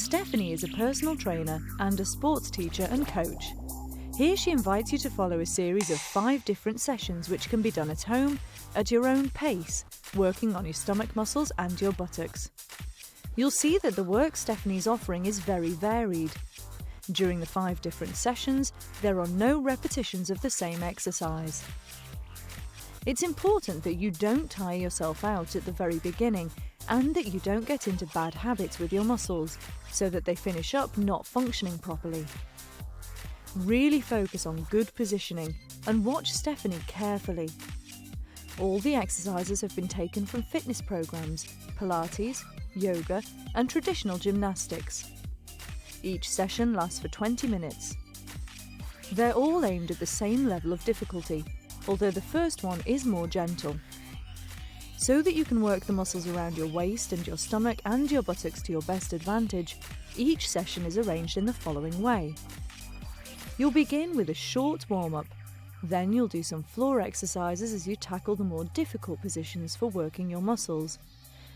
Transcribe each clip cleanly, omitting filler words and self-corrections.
Stephanie is a personal trainer and a sports teacher and coach. Here she invites you to follow a series of 5 different sessions which can be done at home, at your own pace, working on your stomach muscles and your buttocks. You'll see that the work Stephanie's offering is very varied. During the 5 different sessions, there are no repetitions of the same exercise. It's important that you don't tire yourself out at the very beginning and that you don't get into bad habits with your muscles, so that they finish up not functioning properly. Really focus on good positioning and watch Stephanie carefully. All the exercises have been taken from fitness programs, Pilates, yoga and traditional gymnastics. Each session lasts for 20 minutes. They're all aimed at the same level of difficulty, although the first one is more gentle. So that you can work the muscles around your waist and your stomach and your buttocks to your best advantage, each session is arranged in the following way. You'll begin with a short warm-up, then you'll do some floor exercises as you tackle the more difficult positions for working your muscles.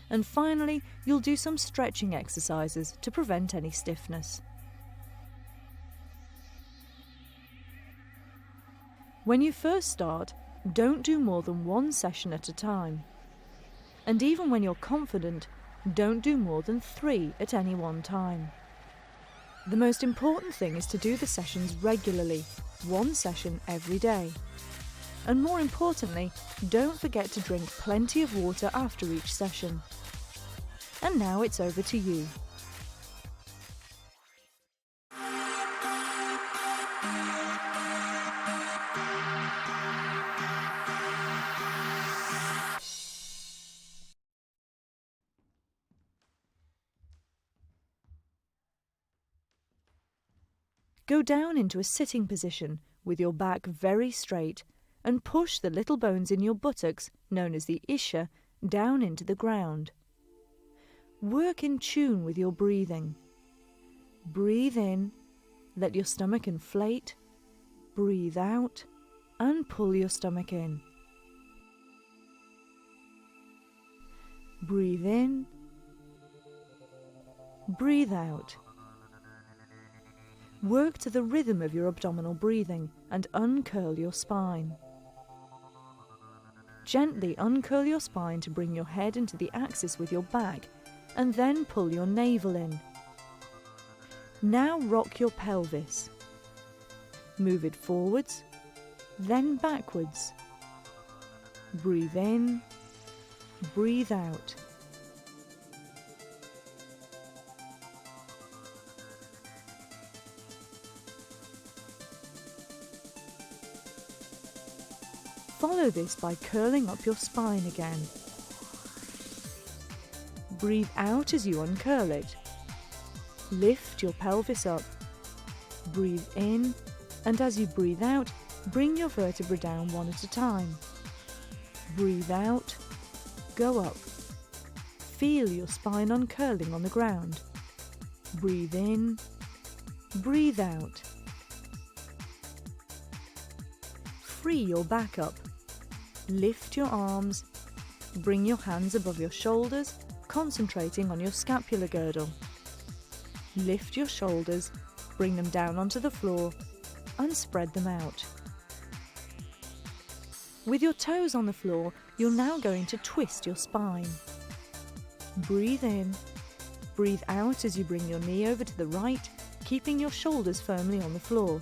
And finally, you'll do some stretching exercises to prevent any stiffness. When you first start, don't do more than 1 session at a time. And even when you're confident, don't do more than 3 at any one time. The most important thing is to do the sessions regularly, 1 session every day. And more importantly, don't forget to drink plenty of water after each session. And now it's over to you. Go down into a sitting position with your back very straight and push the little bones in your buttocks, known as the ischium, down into the ground. Work in tune with your breathing. Breathe in, let your stomach inflate, breathe out and pull your stomach in. Breathe in, breathe out. Work to the rhythm of your abdominal breathing and uncurl your spine. Gently uncurl your spine to bring your head into the axis with your back and then pull your navel in. Now rock your pelvis. Move it forwards, then backwards. Breathe in, breathe out. Follow this by curling up your spine again. Breathe out as you uncurl it. Lift your pelvis up. Breathe in, and as you breathe out, bring your vertebrae down one at a time. Breathe out, go up. Feel your spine uncurling on the ground. Breathe in, breathe out. Free your back up. Lift your arms, bring your hands above your shoulders, concentrating on your scapular girdle. Lift your shoulders, bring them down onto the floor and spread them out. With your toes on the floor, you're now going to twist your spine. Breathe in, breathe out as you bring your knee over to the right, keeping your shoulders firmly on the floor.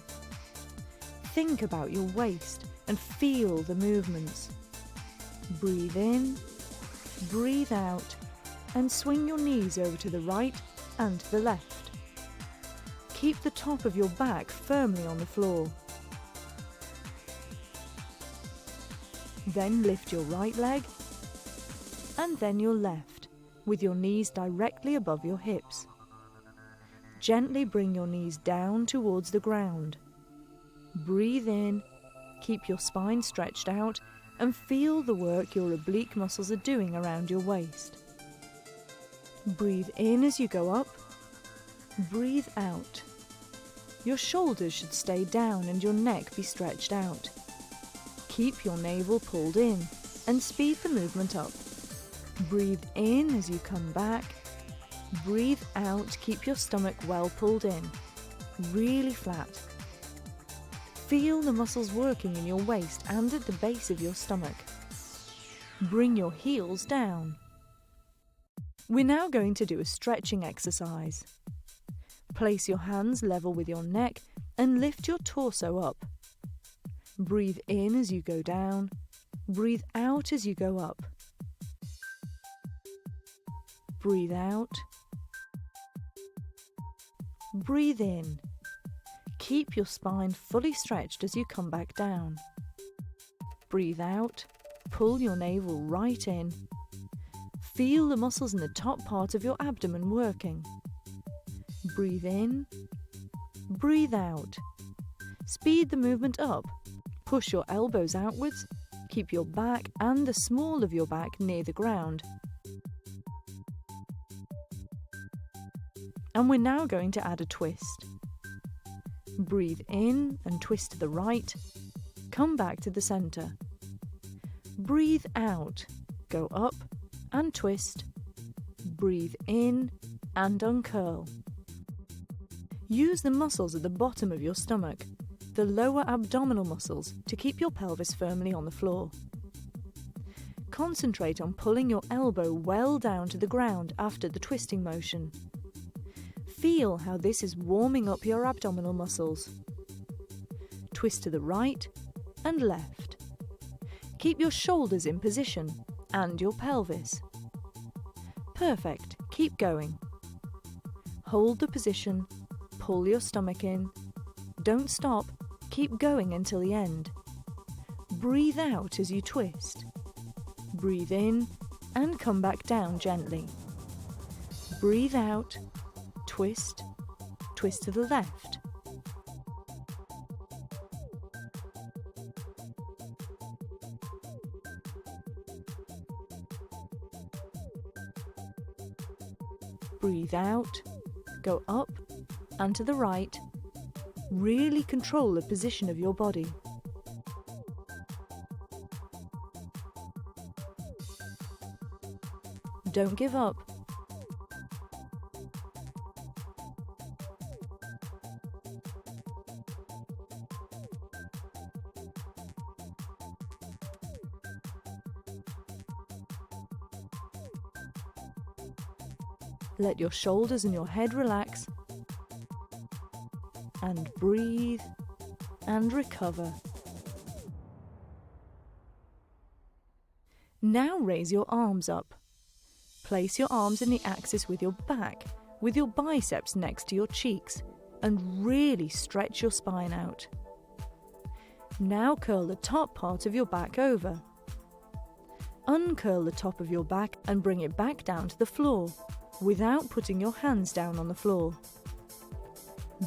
Think about your waist and feel the movements. Breathe in, breathe out, and swing your knees over to the right and to the left. Keep the top of your back firmly on the floor. Then lift your right leg, and then your left, with your knees directly above your hips. Gently bring your knees down towards the ground. Breathe in, keep your spine stretched out, and feel the work your oblique muscles are doing around your waist. Breathe in as you go up. Breathe out. Your shoulders should stay down and your neck be stretched out. Keep your navel pulled in and speed the movement up. Breathe in as you come back. Breathe out, keep your stomach well pulled in, really flat. Feel the muscles working in your waist and at the base of your stomach. Bring your heels down. We're now going to do a stretching exercise. Place your hands level with your neck and lift your torso up. Breathe in as you go down. Breathe out as you go up. Breathe out. Breathe in. Keep your spine fully stretched as you come back down. Breathe out. Pull your navel right in. Feel the muscles in the top part of your abdomen working. Breathe in. Breathe out. Speed the movement up. Push your elbows outwards. Keep your back and the small of your back near the ground. And we're now going to add a twist. Breathe in and twist to the right. Come back to the center. Breathe out. Go up and twist. Breathe in and uncurl. Use the muscles at the bottom of your stomach, the lower abdominal muscles, to keep your pelvis firmly on the floor. Concentrate on pulling your elbow well down to the ground after the twisting motion. Feel how this is warming up your abdominal muscles. Twist to the right and left. Keep your shoulders in position and your pelvis. Perfect. Keep going. Hold the position. Pull your stomach in. Don't stop. Keep going until the end. Breathe out as you twist. Breathe in and come back down gently. Breathe out. Twist. Twist to the left. Breathe out. Go up and to the right. Really control the position of your body. Don't give up. Let your shoulders and your head relax. And breathe and recover. Now raise your arms up. Place your arms in the axis with your back, with your biceps next to your cheeks, and really stretch your spine out. Now curl the top part of your back over. Uncurl the top of your back and bring it back down to the floor, without putting your hands down on the floor.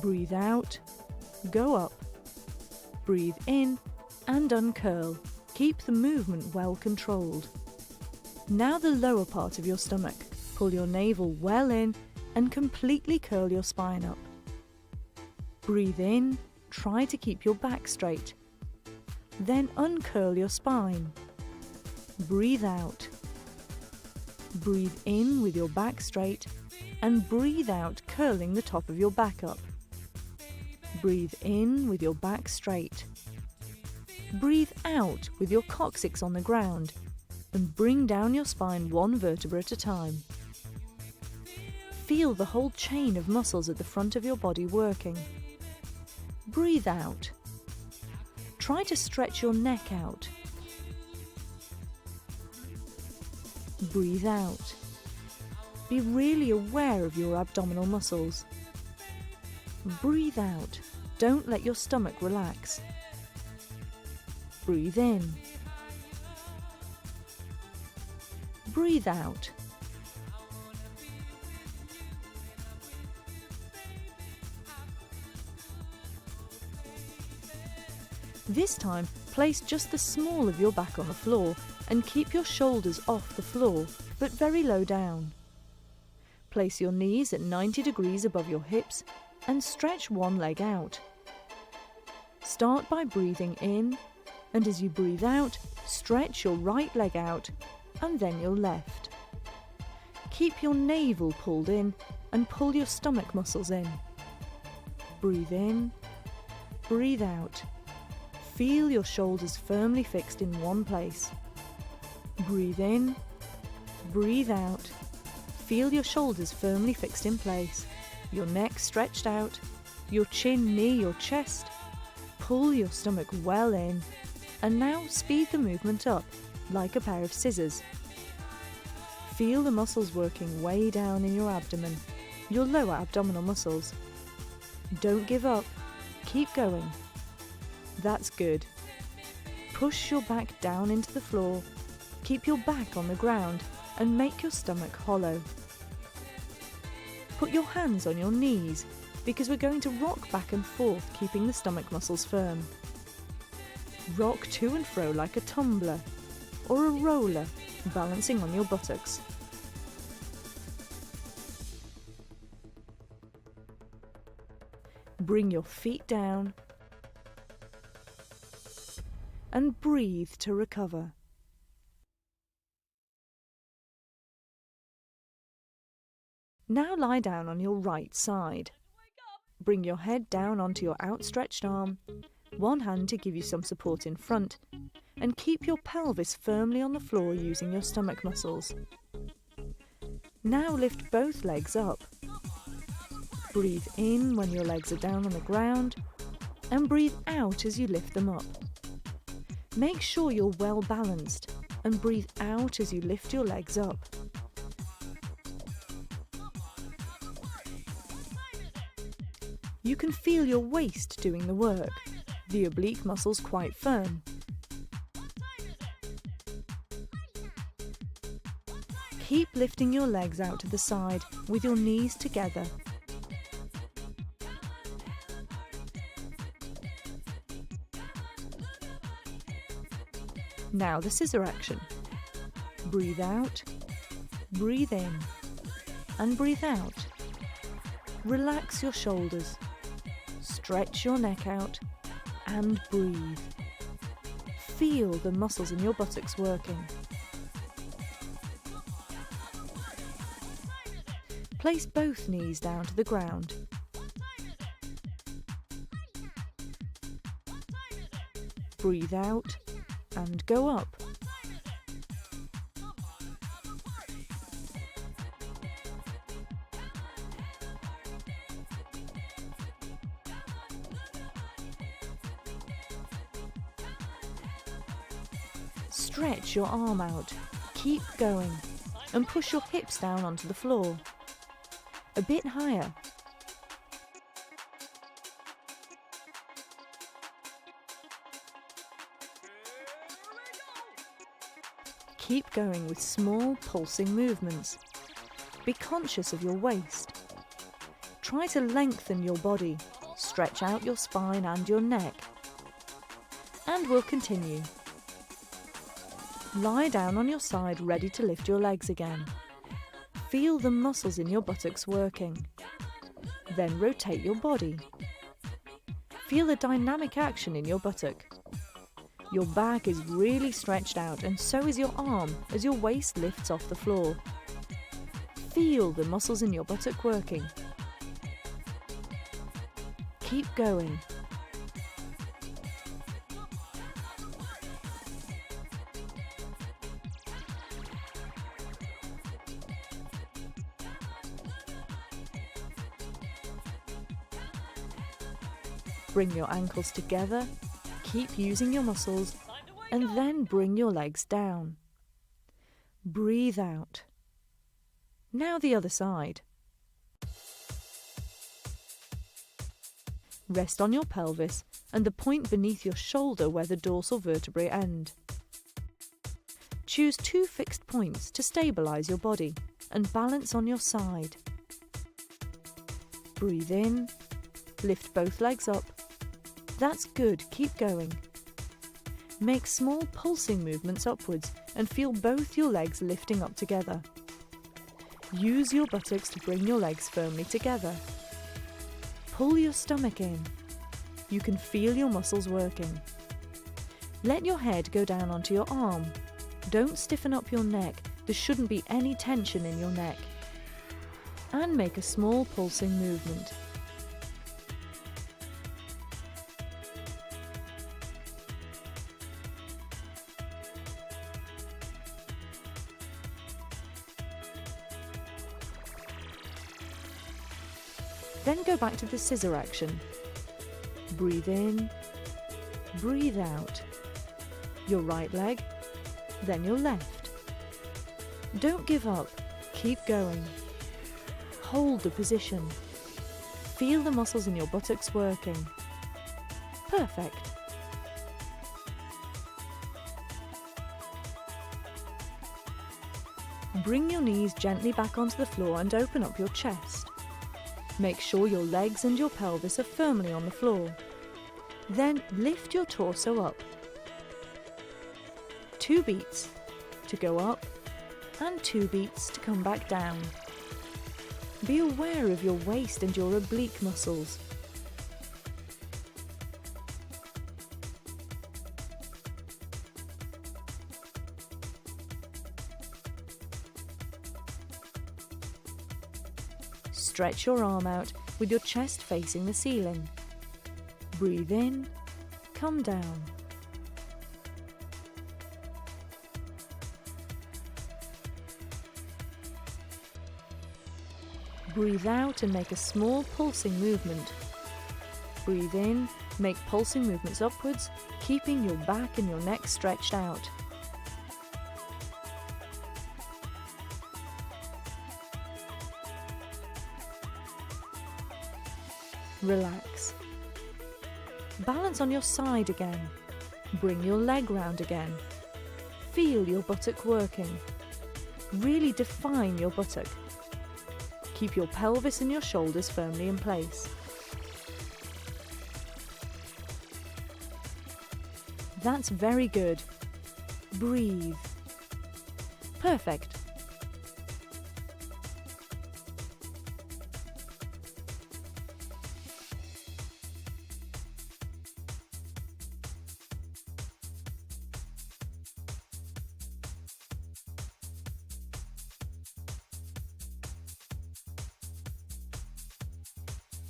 Breathe out, go up. Breathe in and uncurl. Keep the movement well controlled. Now the lower part of your stomach. Pull your navel well in and completely curl your spine up. Breathe in, try to keep your back straight. Then uncurl your spine. Breathe out. Breathe in with your back straight and breathe out, curling the top of your back up. Breathe in with your back straight. Breathe out with your coccyx on the ground and bring down your spine one vertebra at a time. Feel the whole chain of muscles at the front of your body working. Breathe out. Try to stretch your neck out. Breathe out. Be really aware of your abdominal muscles. Breathe out. Don't let your stomach relax. Breathe in. Breathe out. This time, place just the small of your back on the floor and keep your shoulders off the floor, but very low down. Place your knees at 90 degrees above your hips and stretch one leg out. Start by breathing in, and as you breathe out, stretch your right leg out and then your left. Keep your navel pulled in and pull your stomach muscles in. Breathe in, breathe out. Feel your shoulders firmly fixed in one place. Breathe in, breathe out. Feel your shoulders firmly fixed in place. Your neck stretched out, your chin near your chest. Pull your stomach well in, and now speed the movement up like a pair of scissors. Feel the muscles working way down in your abdomen, your lower abdominal muscles. Don't give up, keep going. That's good. Push your back down into the floor, keep your back on the ground and make your stomach hollow. Put your hands on your knees because we're going to rock back and forth, keeping the stomach muscles firm. Rock to and fro like a tumbler or a roller, balancing on your buttocks. Bring your feet down and breathe to recover. Now lie down on your right side. Bring your head down onto your outstretched arm, one hand to give you some support in front, and keep your pelvis firmly on the floor using your stomach muscles. Now lift both legs up. Breathe in when your legs are down on the ground, and breathe out as you lift them up. Make sure you're well balanced, and breathe out as you lift your legs up. You can feel your waist doing the work, the oblique muscles quite firm. Keep lifting your legs out to the side with your knees together. Now the scissor action. Breathe out, breathe in, and breathe out. Relax your shoulders, stretch your neck out, and breathe. Feel the muscles in your buttocks working. Place both knees down to the ground. Breathe out and go up. Stretch your arm out, keep going, and push your hips down onto the floor. A bit higher. Keep going with small pulsing movements. Be conscious of your waist. Try to lengthen your body, stretch out your spine and your neck. And we'll continue. Lie down on your side, ready to lift your legs again. Feel the muscles in your buttocks working. Then rotate your body. Feel the dynamic action in your buttock. Your back is really stretched out, and so is your arm as your waist lifts off the floor. Feel the muscles in your buttock working. Keep going. Bring your ankles together, keep using your muscles, and then bring your legs down. Breathe out. Now the other side. Rest on your pelvis and the point beneath your shoulder where the dorsal vertebrae end. Choose 2 fixed points to stabilise your body and balance on your side. Breathe in, lift both legs up. That's good, keep going. Make small pulsing movements upwards and feel both your legs lifting up together. Use your buttocks to bring your legs firmly together. Pull your stomach in. You can feel your muscles working. Let your head go down onto your arm. Don't stiffen up your neck There shouldn't be any tension in your neck. And make a small pulsing movement. Then go back to the scissor action. Breathe in, breathe out. Your right leg, then your left. Don't give up, keep going. Hold the position. Feel the muscles in your buttocks working. Perfect. Bring your knees gently back onto the floor and open up your chest. Make sure your legs and your pelvis are firmly on the floor. Then lift your torso up. 2 beats to go up and 2 beats to come back down. Be aware of your waist and your oblique muscles. Stretch your arm out with your chest facing the ceiling. Breathe in, come down. Breathe out and make a small pulsing movement. Breathe in, make pulsing movements upwards, keeping your back and your neck stretched out. Relax. Balance on your side again. Bring your leg round again. Feel your buttock working. Really define your buttock. Keep your pelvis and your shoulders firmly in place. That's very good. Breathe. Perfect.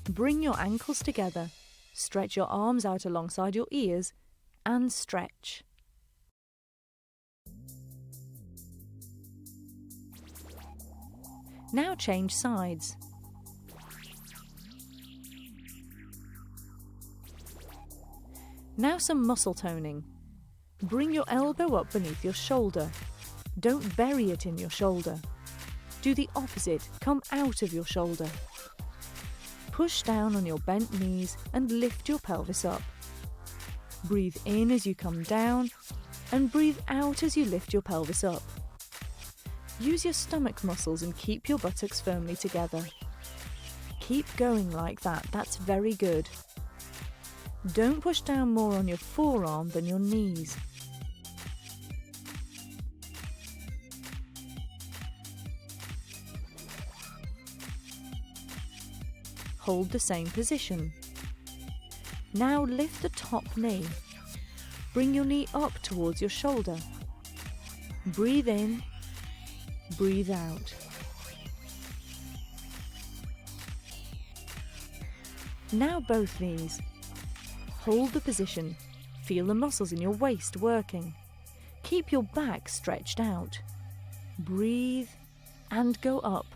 Bring your ankles together, stretch your arms out alongside your ears, and stretch. Now change sides. Now some muscle toning. Bring your elbow up beneath your shoulder. Don't bury it in your shoulder. Do the opposite, come out of your shoulder. Push down on your bent knees and lift your pelvis up. Breathe in as you come down and breathe out as you lift your pelvis up. Use your stomach muscles and keep your buttocks firmly together. Keep going like that, that's very good. Don't push down more on your forearm than your knees. Hold the same position. Now lift the top knee. Bring your knee up towards your shoulder. Breathe in, breathe out. Now both knees. Hold the position. Feel the muscles in your waist working. Keep your back stretched out. Breathe and go up.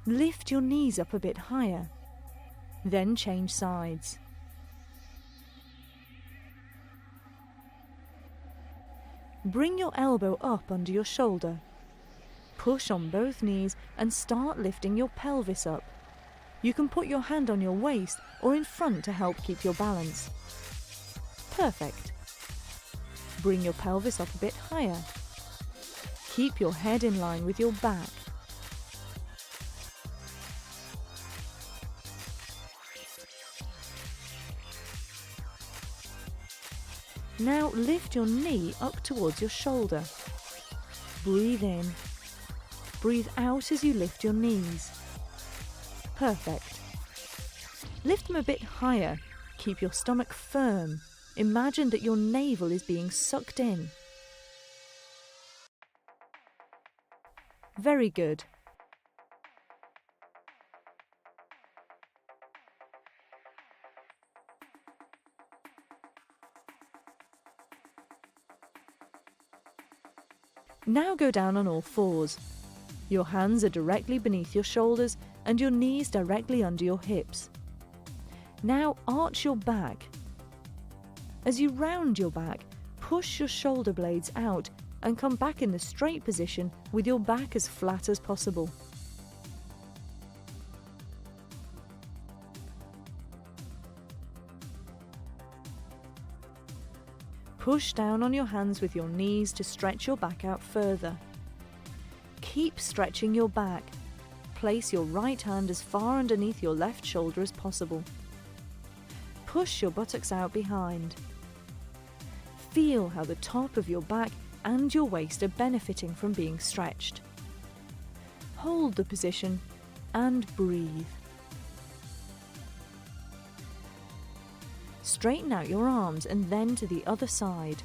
Lift your knees up a bit higher. Then change sides. Bring your elbow up under your shoulder. Push on both knees and start lifting your pelvis up. You can put your hand on your waist or in front to help keep your balance. Perfect. Bring your pelvis up a bit higher. Keep your head in line with your back. Now lift your knee up towards your shoulder. Breathe in. Breathe out as you lift your knees. Perfect. Lift them a bit higher. Keep your stomach firm. Imagine that your navel is being sucked in. Very good. Now go down on all fours. Your hands are directly beneath your shoulders and your knees directly under your hips. Now arch your back. As you round your back, push your shoulder blades out and come back in the straight position with your back as flat as possible. Push down on your hands with your knees to stretch your back out further. Keep stretching your back. Place your right hand as far underneath your left shoulder as possible. Push your buttocks out behind. Feel how the top of your back and your waist are benefiting from being stretched. Hold the position and breathe. Straighten out your arms and then to the other side.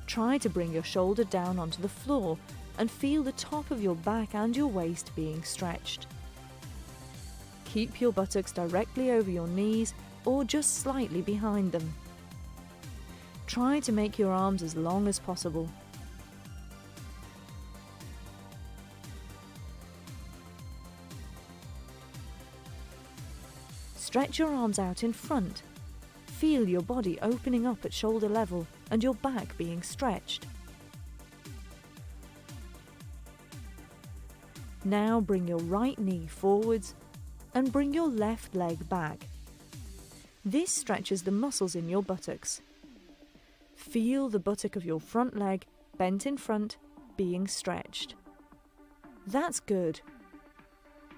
Try to bring your shoulder down onto the floor and feel the top of your back and your waist being stretched. Keep your buttocks directly over your knees or just slightly behind them. Try to make your arms as long as possible. Stretch your arms out in front. Feel your body opening up at shoulder level and your back being stretched. Now bring your right knee forwards and bring your left leg back. This stretches the muscles in your buttocks. Feel the buttock of your front leg, bent in front, being stretched. That's good.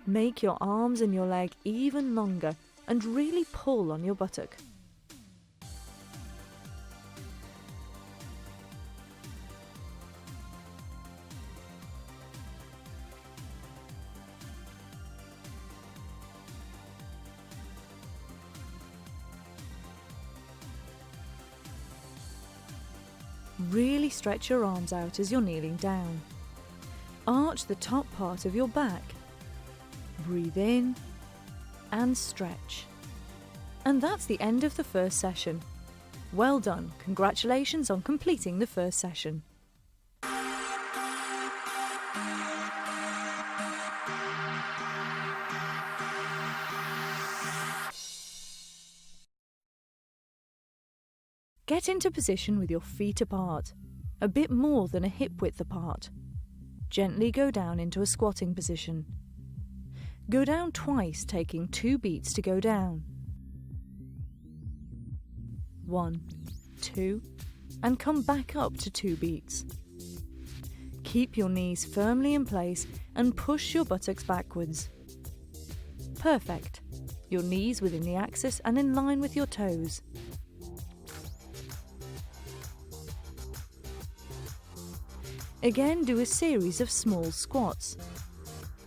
Make your arms and your leg even longer and really pull on your buttock. Really stretch your arms out as you're kneeling down. Arch the top part of your back. Breathe in and stretch. And that's the end of the first session. Well done. Congratulations on completing the first session. Get into position with your feet apart, a bit more than a hip width apart. Gently go down into a squatting position. Go down twice, taking 2 beats to go down. 1, 2, and come back up to 2 beats. Keep your knees firmly in place and push your buttocks backwards. Perfect. Your knees within the axis and in line with your toes. Again, do a series of small squats.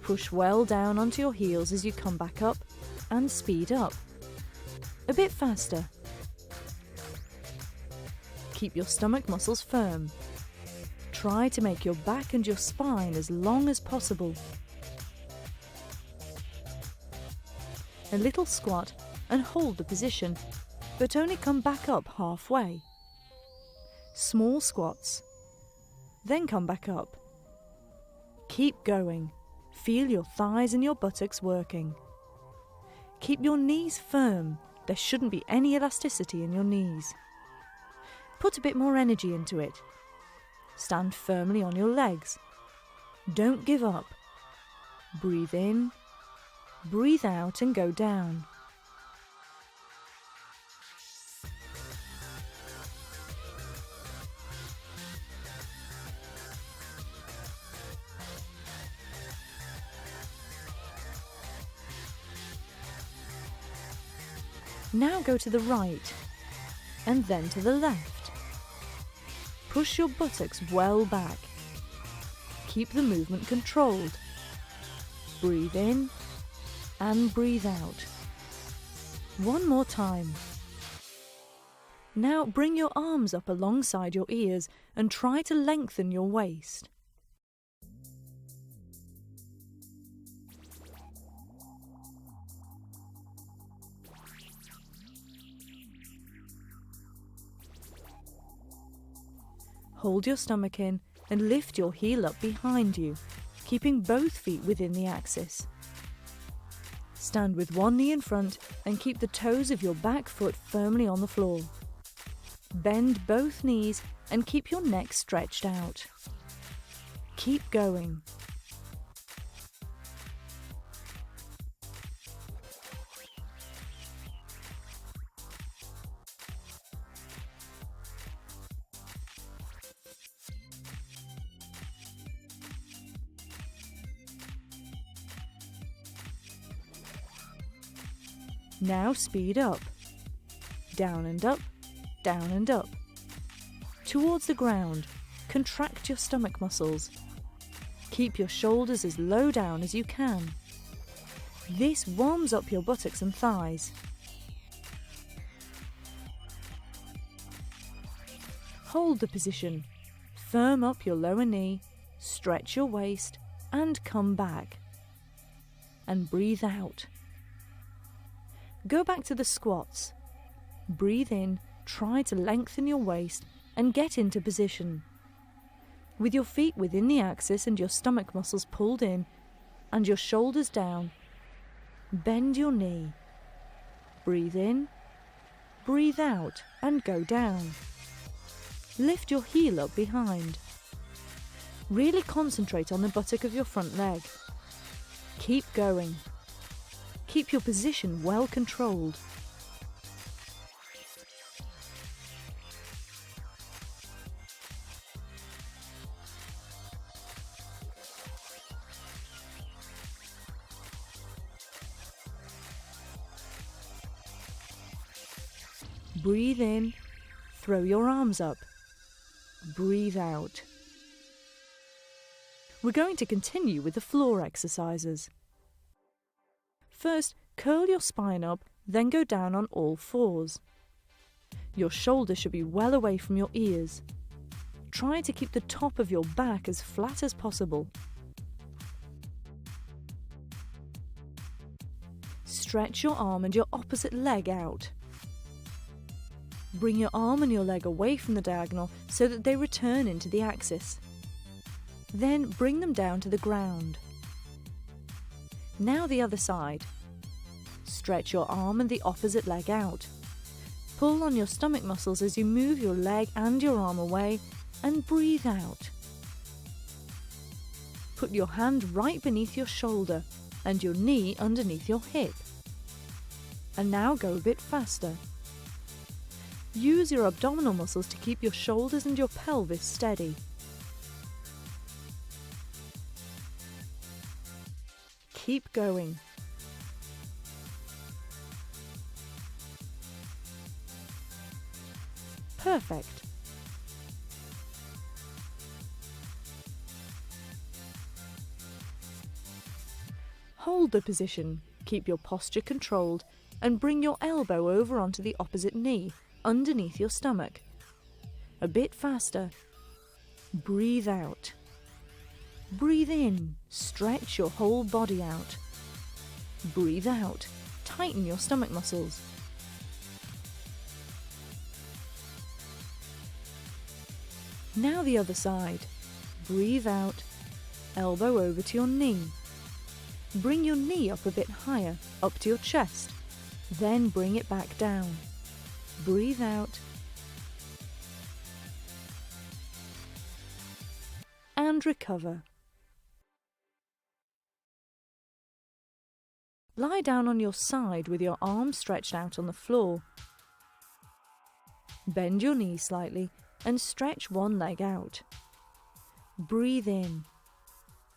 Push well down onto your heels as you come back up and speed up. A bit faster. Keep your stomach muscles firm. Try to make your back and your spine as long as possible. A little squat and hold the position, but only come back up halfway. Small squats. Then come back up. Keep going. Feel your thighs and your buttocks working. Keep your knees firm. There shouldn't be any elasticity in your knees. Put a bit more energy into it. Stand firmly on your legs. Don't give up. Breathe in, breathe out and go down. Now go to the right, and then to the left. Push your buttocks well back. Keep the movement controlled. Breathe in and breathe out. One more time. Now bring your arms up alongside your ears and try to lengthen your waist. Hold your stomach in and lift your heel up behind you, keeping both feet within the axis. Stand with one knee in front and keep the toes of your back foot firmly on the floor. Bend both knees and keep your neck stretched out. Keep going. Now speed up. Down and up, down and up. Towards the ground, contract your stomach muscles. Keep your shoulders as low down as you can. This warms up your buttocks and thighs. Hold the position. Firm up your lower knee, stretch your waist, and come back. And breathe out. Go back to the squats. Breathe in, try to lengthen your waist and get into position. With your feet within the axis and your stomach muscles pulled in and your shoulders down, bend your knee. Breathe in, breathe out and go down. Lift your heel up behind. Really concentrate on the buttock of your front leg. Keep going. Keep your position well controlled. Breathe in, throw your arms up. Breathe out. We're going to continue with the floor exercises. First, curl your spine up, then go down on all fours. Your shoulders should be well away from your ears. Try to keep the top of your back as flat as possible. Stretch your arm and your opposite leg out. Bring your arm and your leg away from the diagonal so that they return into the axis. Then bring them down to the ground. Now the other side. Stretch your arm and the opposite leg out. Pull on your stomach muscles as you move your leg and your arm away and breathe out. Put your hand right beneath your shoulder and your knee underneath your hip. And now go a bit faster. Use your abdominal muscles to keep your shoulders and your pelvis steady. Keep going. Perfect. Hold the position, keep your posture controlled, and bring your elbow over onto the opposite knee, underneath your stomach. A bit faster. Breathe out. Breathe in, stretch your whole body out. Breathe out, tighten your stomach muscles. Now the other side. Breathe out, elbow over to your knee. Bring your knee up a bit higher, up to your chest. Then bring it back down. Breathe out. And recover. Lie down on your side with your arms stretched out on the floor. Bend your knee slightly and stretch one leg out. Breathe in.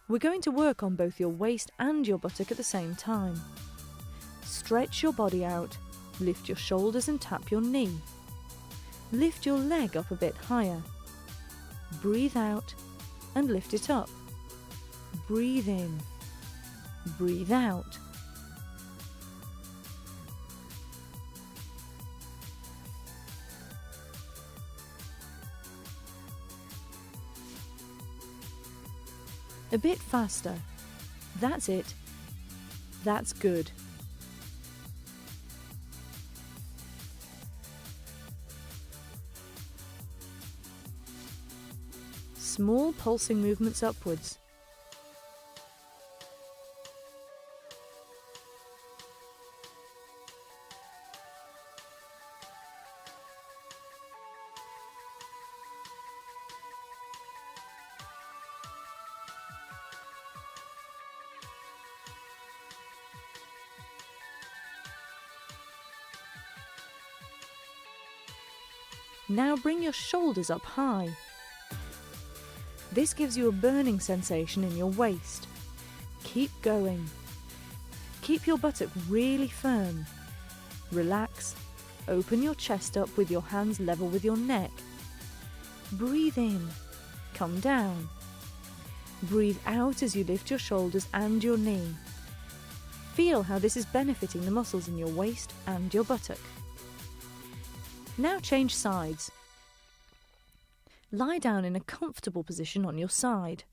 We're going to work on both your waist and your buttock at the same time. Stretch your body out, lift your shoulders and tap your knee. Lift your leg up a bit higher. Breathe out and lift it up. Breathe in. Breathe out. A bit faster. That's it. That's good. Small pulsing movements upwards. Now bring your shoulders up high. This gives you a burning sensation in your waist. Keep going. Keep your buttock really firm. Relax. Open your chest up with your hands level with your neck. Breathe in. Come down. Breathe out as you lift your shoulders and your knee. Feel how this is benefiting the muscles in your waist and your buttock. Now change sides. Lie down in a comfortable position on your side.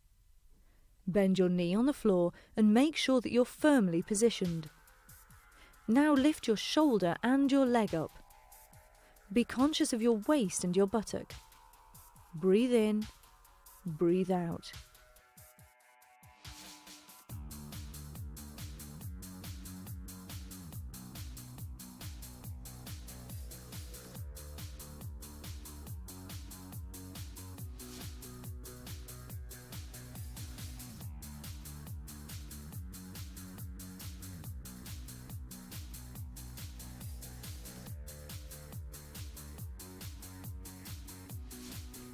Bend your knee on the floor and make sure that you're firmly positioned. Now lift your shoulder and your leg up. Be conscious of your waist and your buttock. Breathe in, breathe out.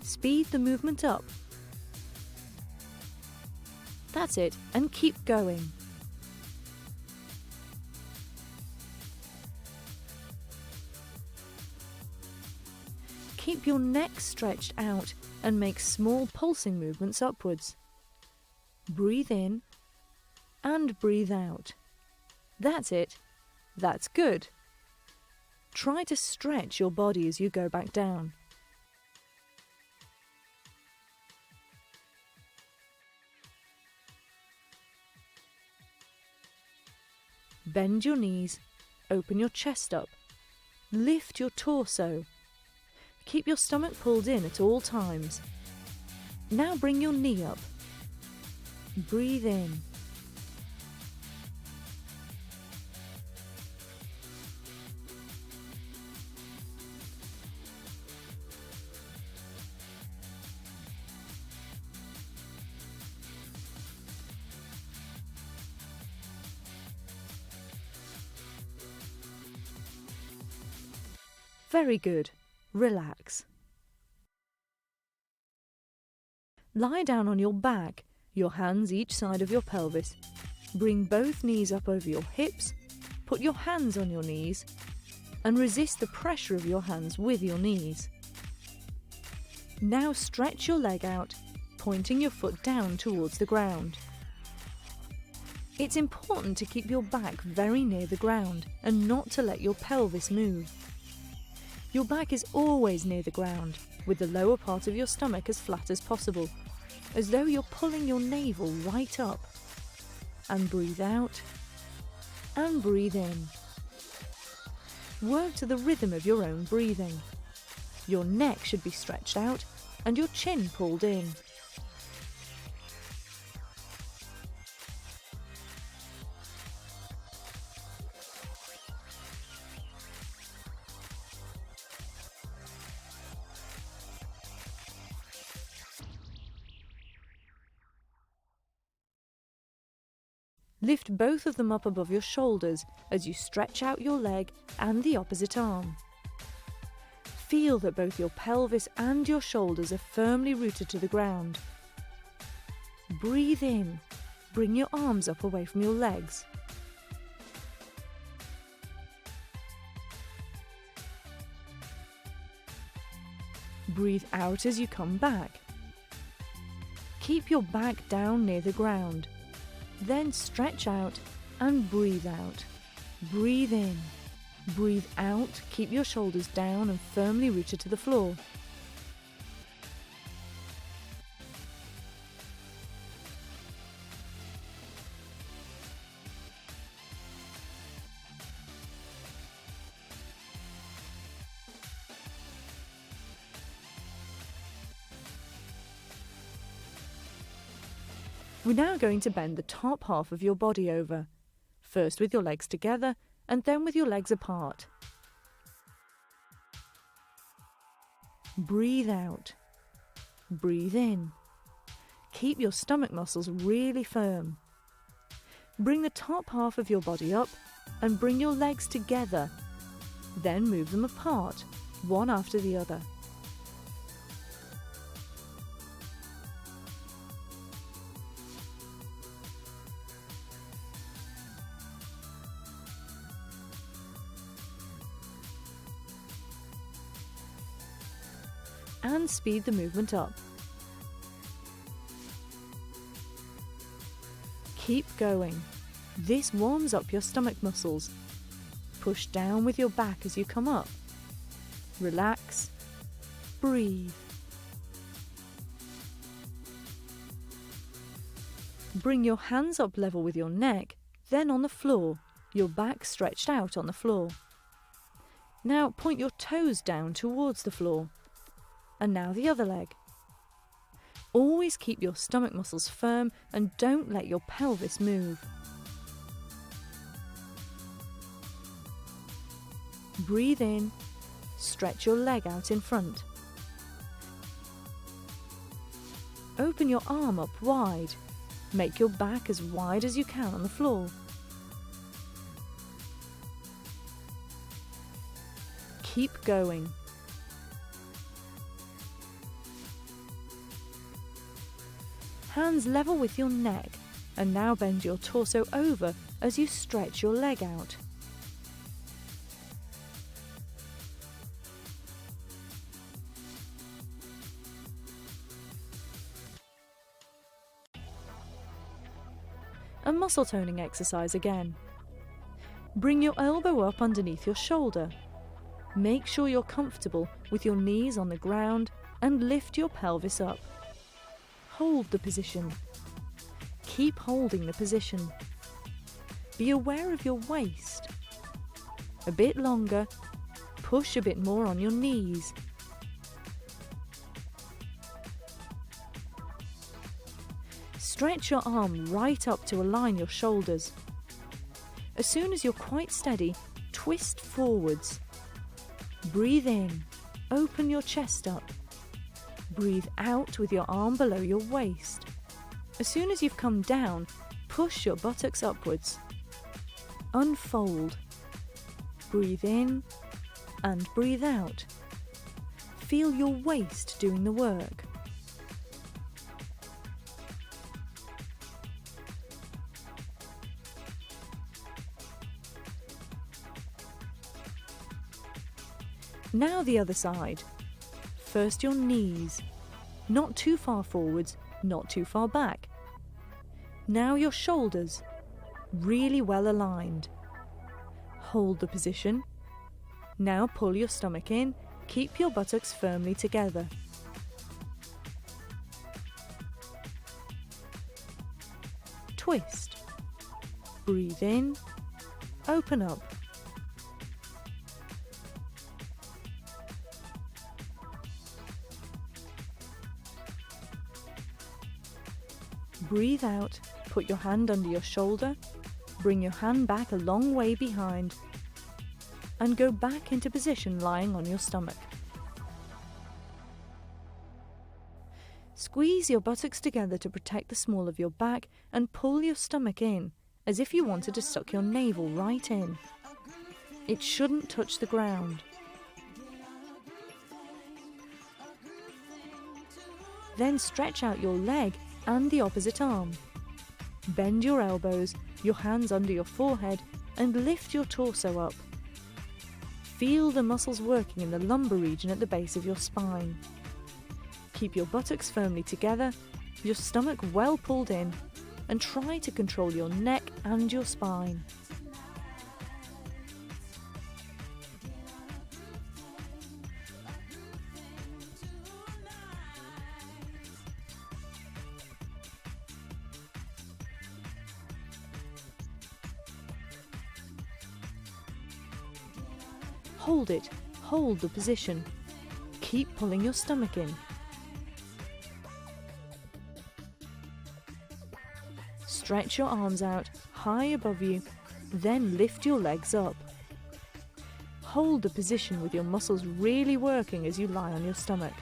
Speed the movement up. That's it, and keep going. Keep your neck stretched out and make small pulsing movements upwards. Breathe in and breathe out. That's it. That's good. Try to stretch your body as you go back down. Bend your knees, open your chest up, lift your torso. Keep your stomach pulled in at all times. Now bring your knee up. Breathe in. Very good. Relax. Lie down on your back, your hands each side of your pelvis. Bring both knees up over your hips, put your hands on your knees, and resist the pressure of your hands with your knees. Now stretch your leg out, pointing your foot down towards the ground. It's important to keep your back very near the ground and not to let your pelvis move. Your back is always near the ground, with the lower part of your stomach as flat as possible, as though you're pulling your navel right up. And breathe out, and breathe in. Work to the rhythm of your own breathing. Your neck should be stretched out, and your chin pulled in. Lift both of them up above your shoulders as you stretch out your leg and the opposite arm. Feel that both your pelvis and your shoulders are firmly rooted to the ground. Breathe in. Bring your arms up away from your legs. Breathe out as you come back. Keep your back down near the ground. Then stretch out and breathe out. Breathe in. Breathe out. Keep your shoulders down and firmly rooted to the floor. We're now going to bend the top half of your body over, first with your legs together and then with your legs apart. Breathe out. Breathe in. Keep your stomach muscles really firm. Bring the top half of your body up and bring your legs together. Then move them apart, one after the other. And speed the movement up. Keep going. This warms up your stomach muscles. Push down with your back as you come up. Relax. Breathe. Bring your hands up level with your neck, then on the floor, your back stretched out on the floor. Now point your toes down towards the floor. And now the other leg. Always keep your stomach muscles firm and don't let your pelvis move. Breathe in, stretch your leg out in front. Open your arm up wide. Make your back as wide as you can on the floor. Keep going. Hands level with your neck, and now bend your torso over as you stretch your leg out. A muscle toning exercise again. Bring your elbow up underneath your shoulder. Make sure you're comfortable with your knees on the ground and lift your pelvis up. Hold the position. Keep holding the position. Be aware of your waist. A bit longer. Push a bit more on your knees. Stretch your arm right up to align your shoulders. As soon as you're quite steady, twist forwards. Breathe in. Open your chest up. Breathe out with your arm below your waist. As soon as you've come down, push your buttocks upwards. Unfold. Breathe in and breathe out. Feel your waist doing the work. Now the other side. First your knees, not too far forwards, not too far back. Now your shoulders, really well aligned. Hold the position. Now pull your stomach in, keep your buttocks firmly together. Twist. Breathe in, open up. Breathe out, put your hand under your shoulder, bring your hand back a long way behind, and go back into position lying on your stomach. Squeeze your buttocks together to protect the small of your back and pull your stomach in, as if you wanted to suck your navel right in. It shouldn't touch the ground. Then stretch out your leg and the opposite arm. Bend your elbows, your hands under your forehead, and lift your torso up. Feel the muscles working in the lumbar region at the base of your spine. Keep your buttocks firmly together, your stomach well pulled in, and try to control your neck and your spine. Hold it, hold the position. Keep pulling your stomach in. Stretch your arms out high above you, then lift your legs up. Hold the position with your muscles really working as you lie on your stomach.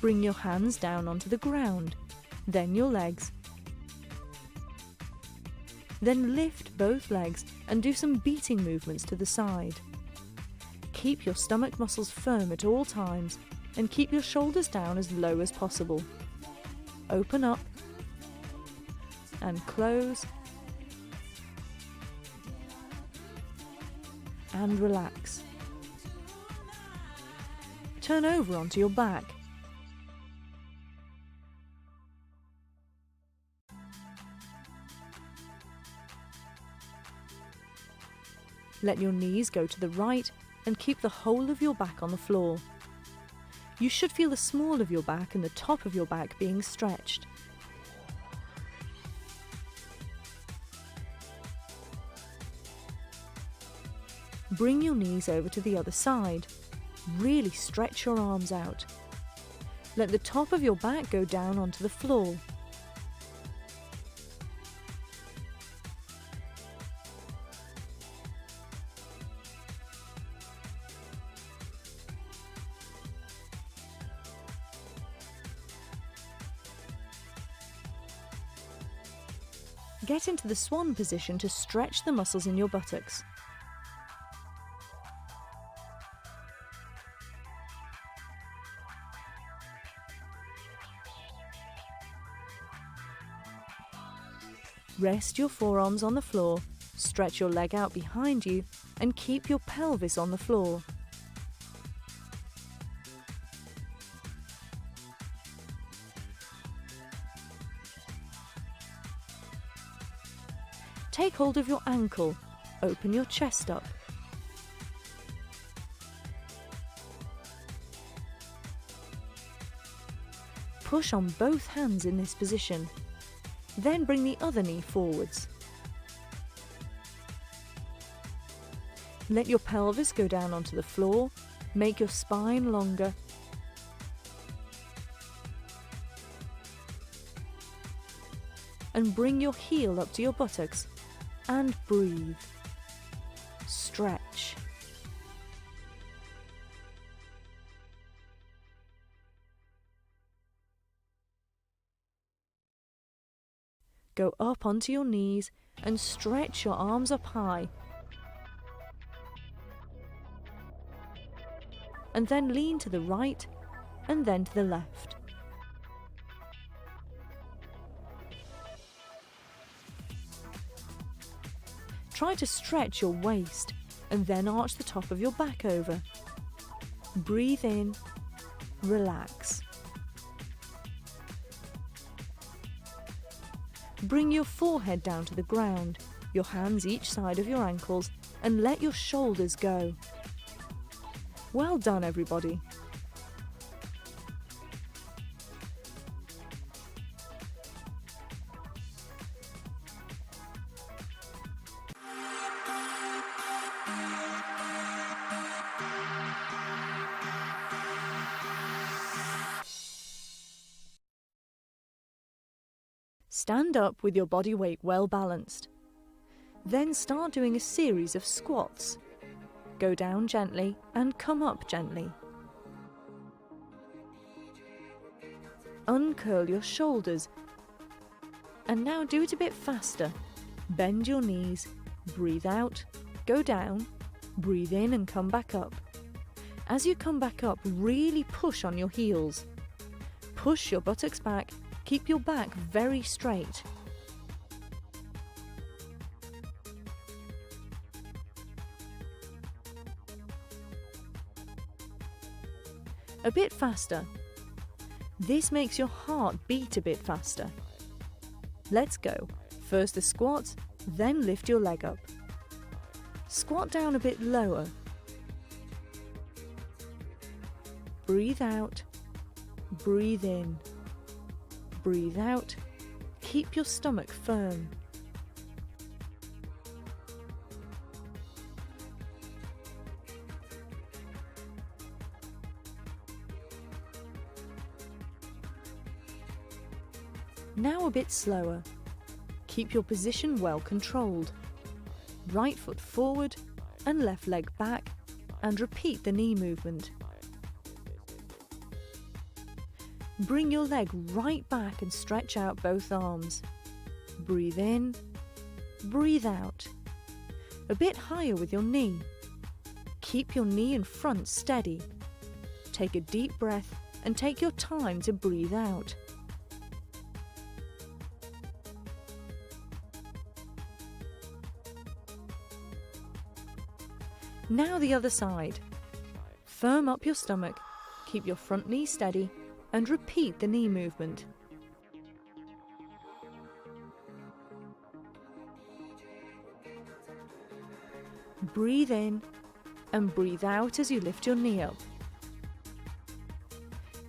Bring your hands down onto the ground, then your legs. Then lift both legs and do some beating movements to the side. Keep your stomach muscles firm at all times and keep your shoulders down as low as possible. Open up and close and relax. Turn over onto your back. Let your knees go to the right and keep the whole of your back on the floor. You should feel the small of your back and the top of your back being stretched. Bring your knees over to the other side. Really stretch your arms out. Let the top of your back go down onto the floor. Get into the swan position to stretch the muscles in your buttocks. Rest your forearms on the floor, stretch your leg out behind you, and keep your pelvis on the floor. Take hold of your ankle, open your chest up. Push on both hands in this position. Then bring the other knee forwards. Let your pelvis go down onto the floor, make your spine longer. And bring your heel up to your buttocks and breathe. Stretch. Go up onto your knees and stretch your arms up high. And then lean to the right and then to the left. Try to stretch your waist and then arch the top of your back over. Breathe in, relax. Bring your forehead down to the ground, your hands each side of your ankles, and let your shoulders go. Well done, everybody. Stand up with your body weight well balanced. Then start doing a series of squats. Go down gently and come up gently. Uncurl your shoulders. And now do it a bit faster. Bend your knees, breathe out, go down, breathe in and come back up. As you come back up, really push on your heels. Push your buttocks back. Keep your back very straight. A bit faster. This makes your heart beat a bit faster. Let's go. First the squat, then lift your leg up. Squat down a bit lower. Breathe out, breathe in. Breathe out, keep your stomach firm. Now a bit slower. Keep your position well controlled. Right foot forward and left leg back, and repeat the knee movement. Bring your leg right back and stretch out both arms. Breathe in, breathe out. A bit higher with your knee. Keep your knee in front steady. Take a deep breath and take your time to breathe out. Now the other side. Firm up your stomach, keep your front knee steady, and repeat the knee movement. Breathe in and breathe out as you lift your knee up.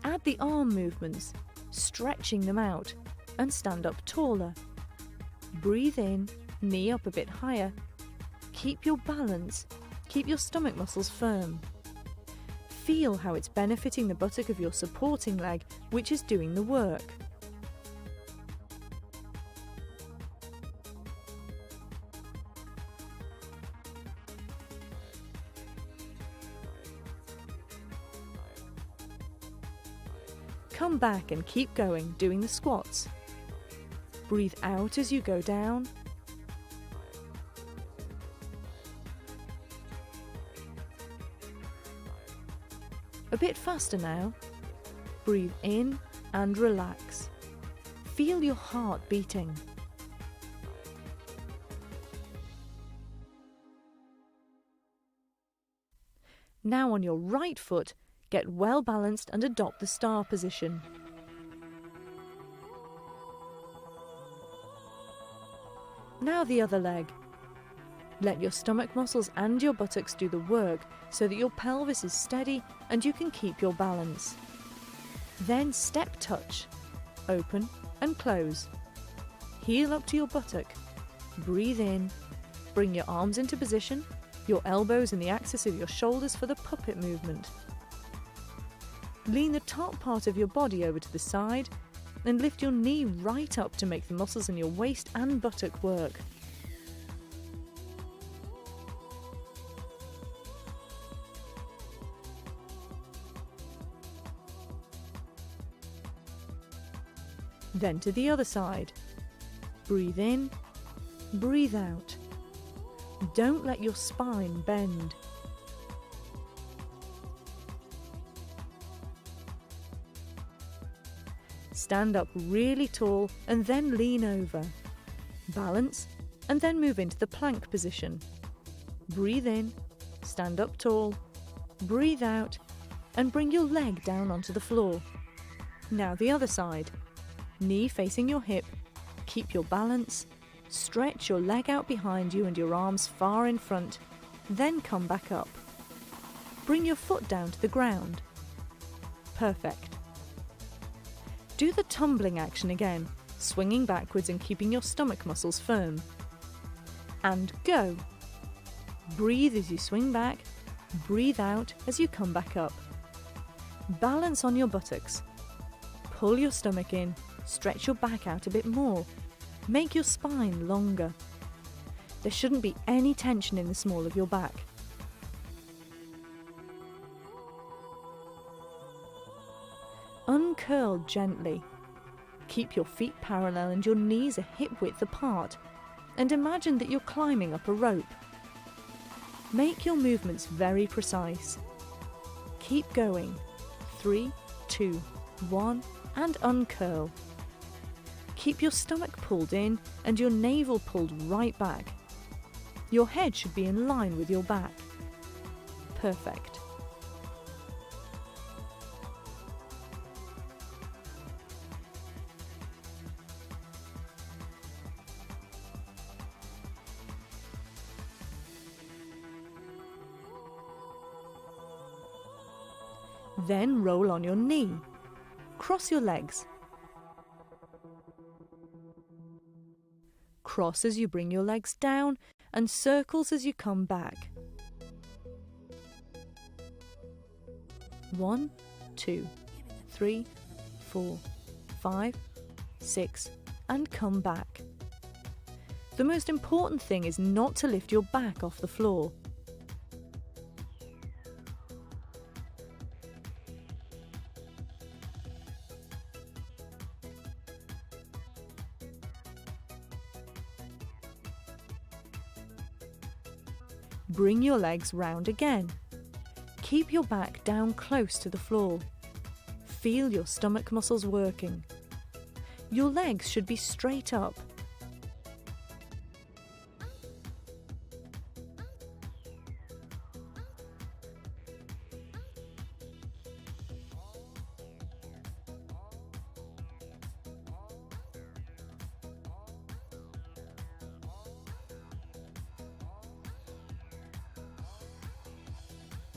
Add the arm movements, stretching them out, and stand up taller. Breathe in, knee up a bit higher. Keep your balance, keep your stomach muscles firm. Feel how it's benefiting the buttock of your supporting leg, which is doing the work. Come back and keep going, doing the squats. Breathe out as you go down. A bit faster now. Breathe in and relax. Feel your heart beating. Now on your right foot, get well balanced and adopt the star position. Now the other leg. Let your stomach muscles and your buttocks do the work so that your pelvis is steady and you can keep your balance. Then step touch, open and close. Heel up to your buttock. Breathe in, bring your arms into position, your elbows in the axis of your shoulders for the puppet movement. Lean the top part of your body over to the side and lift your knee right up to make the muscles in your waist and buttock work. Then to the other side. Breathe in, breathe out. Don't let your spine bend. Stand up really tall and then lean over. Balance and then move into the plank position. Breathe in, stand up tall, breathe out and bring your leg down onto the floor. Now the other side. Knee facing your hip, keep your balance, stretch your leg out behind you and your arms far in front, then come back up. Bring your foot down to the ground. Perfect. Do the tumbling action again, swinging backwards and keeping your stomach muscles firm. And go. Breathe as you swing back, breathe out as you come back up. Balance on your buttocks. Pull your stomach in, stretch your back out a bit more. Make your spine longer. There shouldn't be any tension in the small of your back. Uncurl gently. Keep your feet parallel and your knees a hip width apart, and imagine that you're climbing up a rope. Make your movements very precise. Keep going. 3, 2, 1, and uncurl. Keep your stomach pulled in and your navel pulled right back. Your head should be in line with your back. Perfect. Then roll on your knee. Cross your legs. Cross as you bring your legs down and circles as you come back. 1, 2, 3, 4, 5, 6, and come back. The most important thing is not to lift your back off the floor. Bring your legs round again. Keep your back down close to the floor. Feel your stomach muscles working. Your legs should be straight up.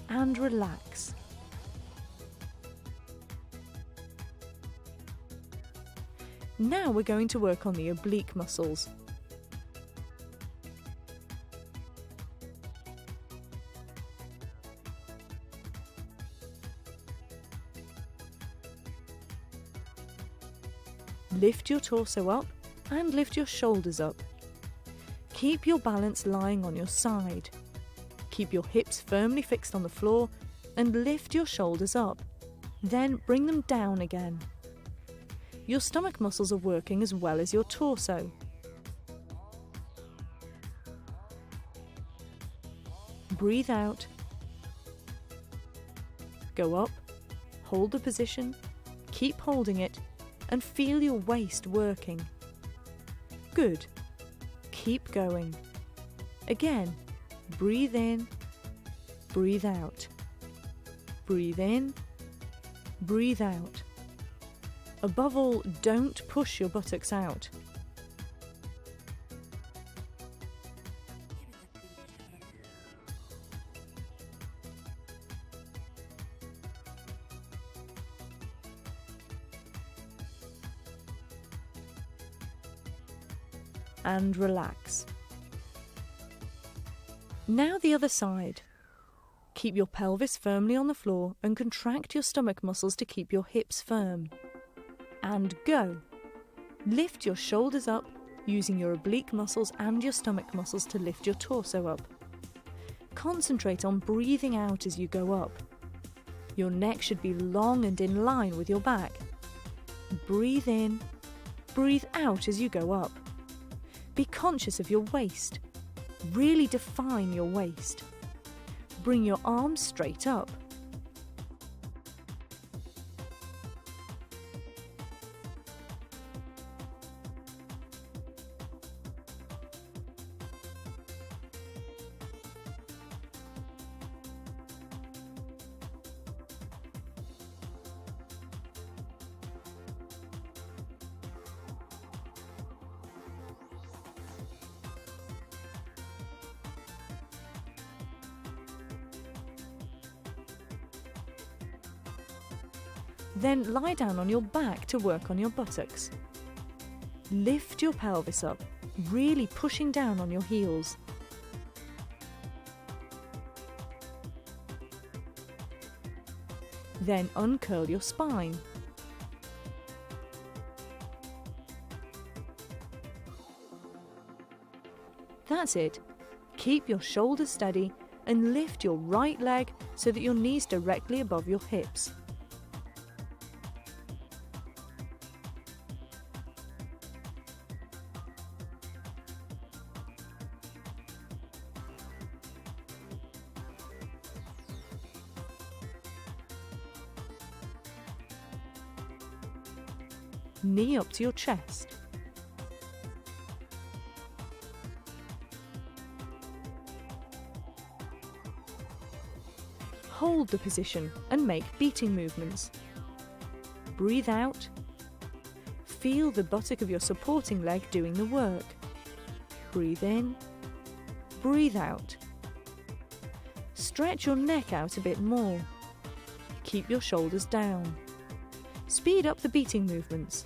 And relax. Now we're going to work on the oblique muscles. Lift your torso up and lift your shoulders up. Keep your balance lying on your side. Keep your hips firmly fixed on the floor and lift your shoulders up. Then bring them down again. Your stomach muscles are working as well as your torso. Breathe out. Go up, hold the position, keep holding it, and feel your waist working. Good. Keep going. Again. Breathe in, breathe out. Breathe in, breathe out. Above all, don't push your buttocks out. And relax. Now the other side. Keep your pelvis firmly on the floor and contract your stomach muscles to keep your hips firm. And go. Lift your shoulders up, using your oblique muscles and your stomach muscles to lift your torso up. Concentrate on breathing out as you go up. Your neck should be long and in line with your back. Breathe in, breathe out as you go up. Be conscious of your waist. Really define your waist. Bring your arms straight up. Then lie down on your back to work on your buttocks. Lift your pelvis up, really pushing down on your heels. Then uncurl your spine. That's it. Keep your shoulders steady and lift your right leg so that your knee's directly above your hips. Knee up to your chest. Hold the position and make beating movements. Breathe out. Feel the buttock of your supporting leg doing the work. Breathe in. Breathe out. Stretch your neck out a bit more. Keep your shoulders down. Speed up the beating movements.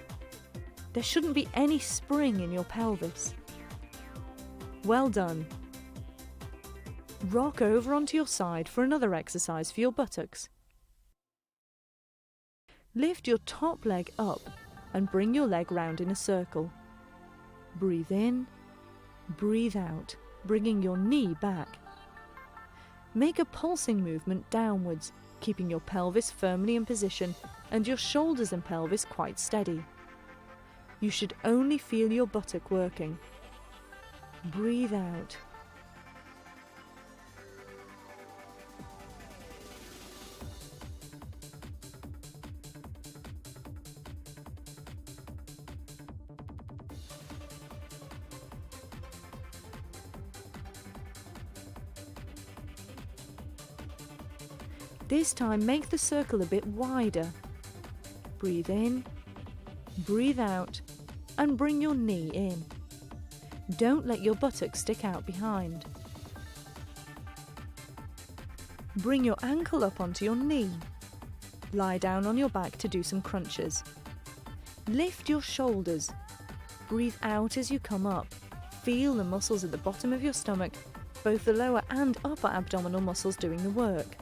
There shouldn't be any spring in your pelvis. Well done. Rock over onto your side for another exercise for your buttocks. Lift your top leg up and bring your leg round in a circle. Breathe in, Breathe out, bringing your knee back. Make a pulsing movement downwards, keeping your pelvis firmly in position and your shoulders and pelvis quite steady. You should only feel your buttock working. Breathe out. This time make the circle a bit wider. Breathe in, breathe out, and bring your knee in. Don't let your buttocks stick out behind. Bring your ankle up onto your knee. Lie down on your back to do some crunches. Lift your shoulders. Breathe out as you come up. Feel the muscles at the bottom of your stomach, both the lower and upper abdominal muscles doing the work.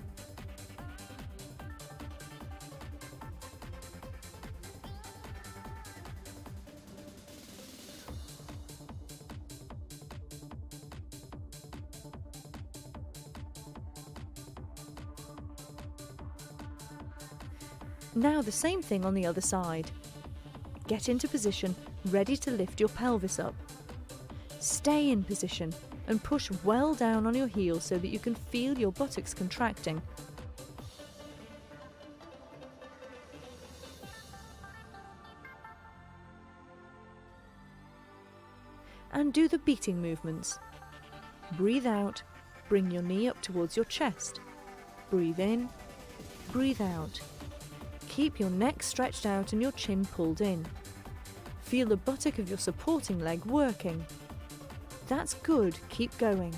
Now the same thing on the other side. Get into position, ready to lift your pelvis up. Stay in position and push well down on your heels so that you can feel your buttocks contracting. And do the beating movements. Breathe out, bring your knee up towards your chest. Breathe in, breathe out. Keep your neck stretched out and your chin pulled in. Feel the buttock of your supporting leg working. That's good, keep going.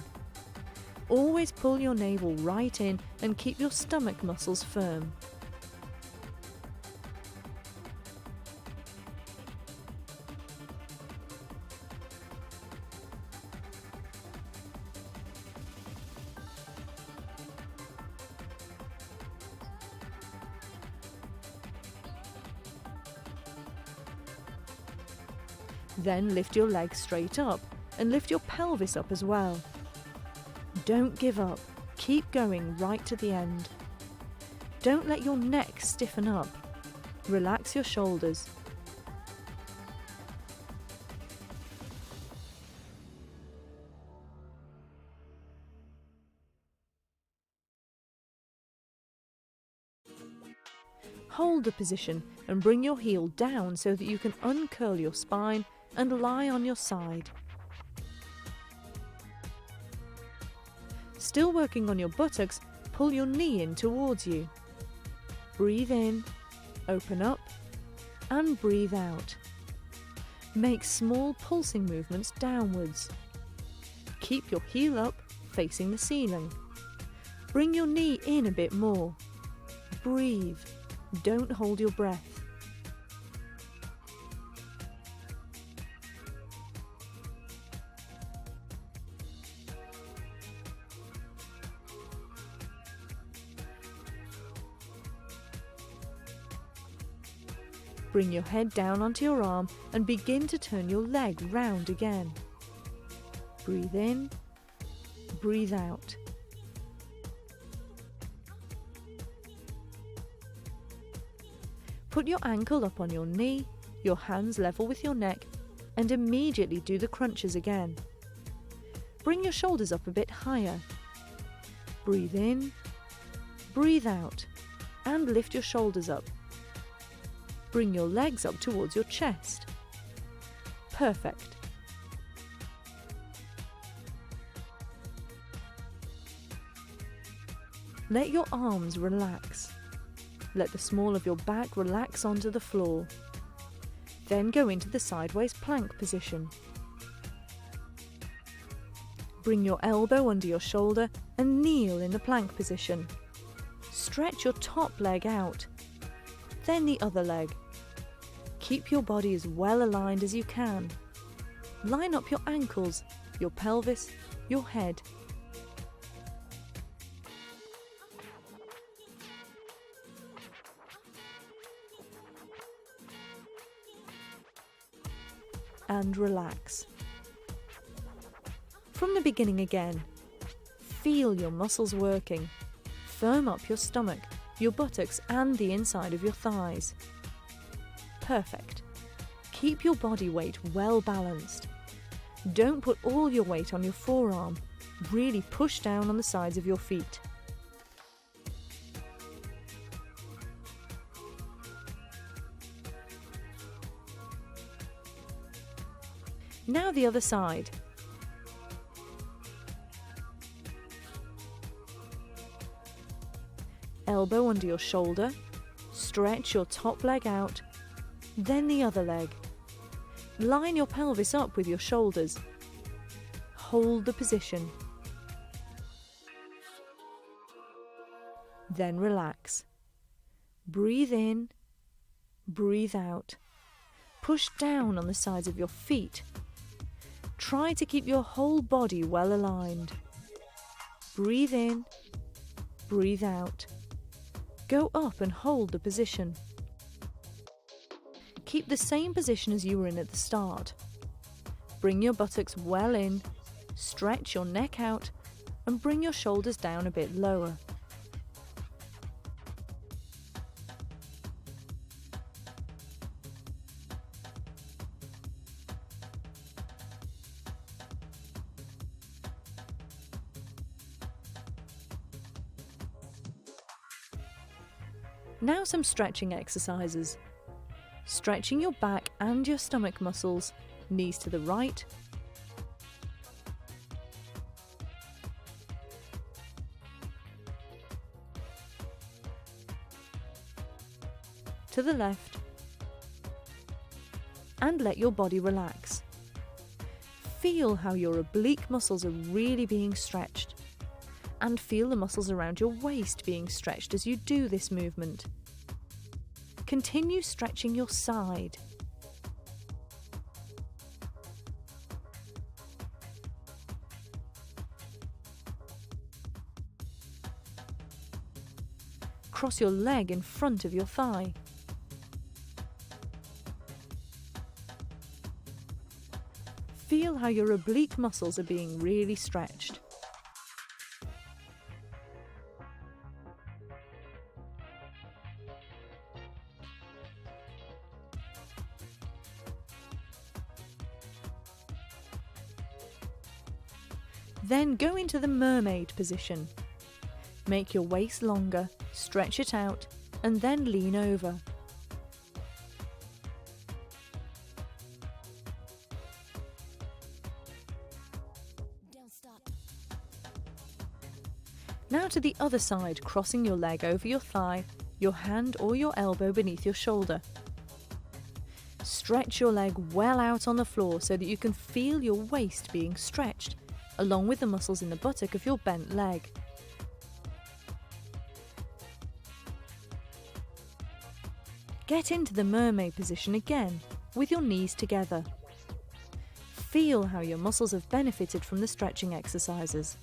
Always pull your navel right in and keep your stomach muscles firm. Then lift your legs straight up and lift your pelvis up as well. Don't give up, keep going right to the end. Don't let your neck stiffen up. Relax your shoulders. Hold the position and bring your heel down so that you can uncurl your spine and lie on your side. Still working on your buttocks, pull your knee in towards you. Breathe in, open up, and breathe out. Make small pulsing movements downwards. Keep your heel up, facing the ceiling. Bring your knee in a bit more. Breathe. Don't hold your breath. Bring your head down onto your arm and begin to turn your leg round again. Breathe in, breathe out. Put your ankle up on your knee, your hands level with your neck, and immediately do the crunches again. Bring your shoulders up a bit higher. Breathe in, breathe out, and lift your shoulders up. Bring your legs up towards your chest. Perfect. Let your arms relax. Let the small of your back relax onto the floor. Then go into the sideways plank position. Bring your elbow under your shoulder and kneel in the plank position. Stretch your top leg out. Then the other leg. Keep your body as well aligned as you can. Line up your ankles, your pelvis, your head. And relax. From the beginning again, feel your muscles working. Firm up your stomach, your buttocks and the inside of your thighs. Perfect. Keep your body weight well balanced. Don't put all your weight on your forearm. Really push down on the sides of your feet. Now the other side. Elbow under your shoulder, stretch your top leg out, then the other leg. Line your pelvis up with your shoulders. Hold the position. Then relax. Breathe in, breathe out. Push down on the sides of your feet. Try to keep your whole body well aligned. Breathe in, breathe out. Go up and hold the position. Keep the same position as you were in at the start. Bring your buttocks well in, stretch your neck out, and bring your shoulders down a bit lower. Now some stretching exercises. Stretching your back and your stomach muscles, knees to the right, to the left, and let your body relax. Feel how your oblique muscles are really being stretched, and feel the muscles around your waist being stretched as you do this movement. Continue stretching your side. Cross your leg in front of your thigh. Feel how your oblique muscles are being really stretched. Then go into the mermaid position. Make your waist longer, stretch it out, and then lean over. Don't stop. Now to the other side, crossing your leg over your thigh, your hand or your elbow beneath your shoulder. Stretch your leg well out on the floor so that you can feel your waist being stretched, along with the muscles in the buttock of your bent leg. Get into the mermaid position again, with your knees together. Feel how your muscles have benefited from the stretching exercises.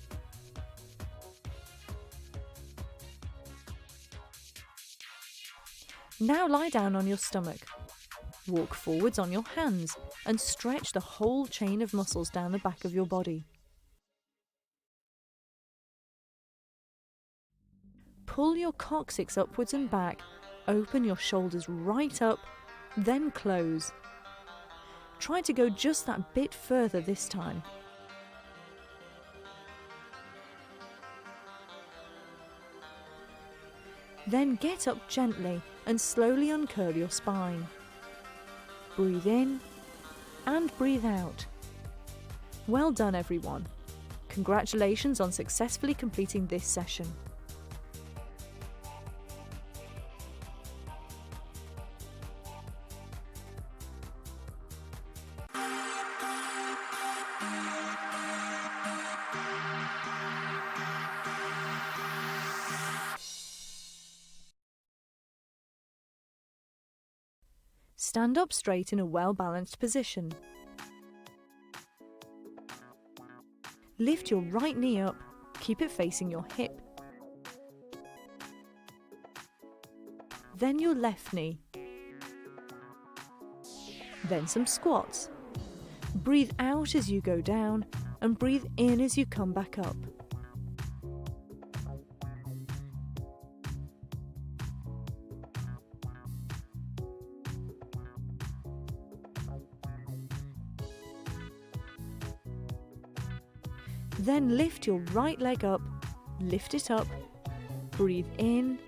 Now lie down on your stomach. Walk forwards on your hands and stretch the whole chain of muscles down the back of your body. Pull your coccyx upwards and back, open your shoulders right up, then close. Try to go just that bit further this time. Then get up gently and slowly uncurl your spine. Breathe in and breathe out. Well done, everyone. Congratulations on successfully completing this session. Stand up straight in a well-balanced position. Lift your right knee up, keep it facing your hip. Then your left knee. Then some squats. Breathe out as you go down and breathe in as you come back up. Then lift your right leg up, lift it up, breathe in,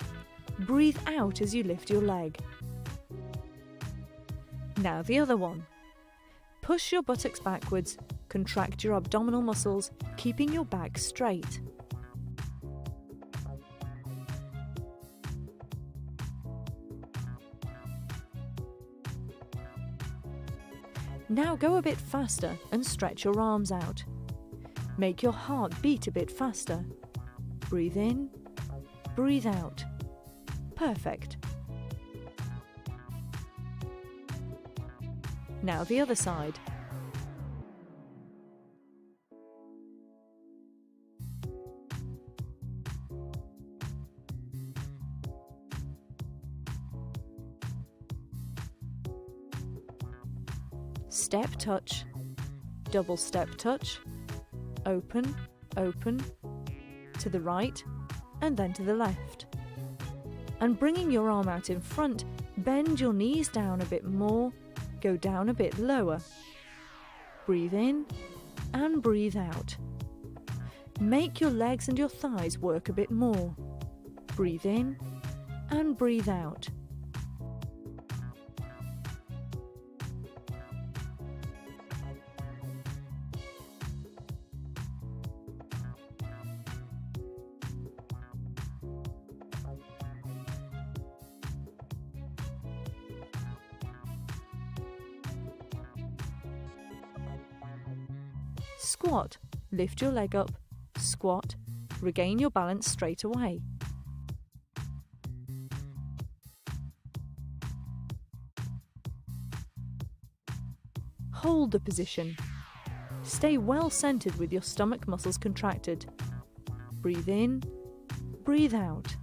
breathe out as you lift your leg. Now the other one. Push your buttocks backwards, contract your abdominal muscles, keeping your back straight. Now go a bit faster and stretch your arms out. Make your heart beat a bit faster. Breathe in, breathe out. Perfect. Now the other side. Step touch, double step touch, open, open, to the right and then to the left. And bringing your arm out in front, bend your knees down a bit more, go down a bit lower. Breathe in and breathe out. Make your legs and your thighs work a bit more. Breathe in and breathe out. Squat. Lift your leg up, squat, regain your balance straight away. Hold the position. Stay well centered with your stomach muscles contracted. Breathe in, breathe out.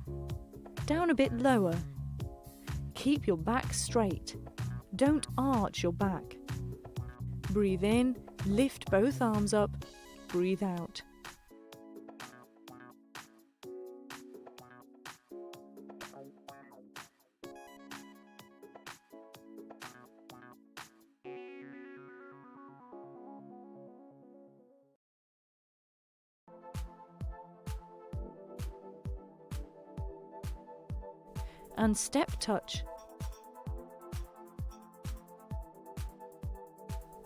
Down a bit lower. Keep your back straight. Don't arch your back. Breathe in, lift both arms up, breathe out. And step touch.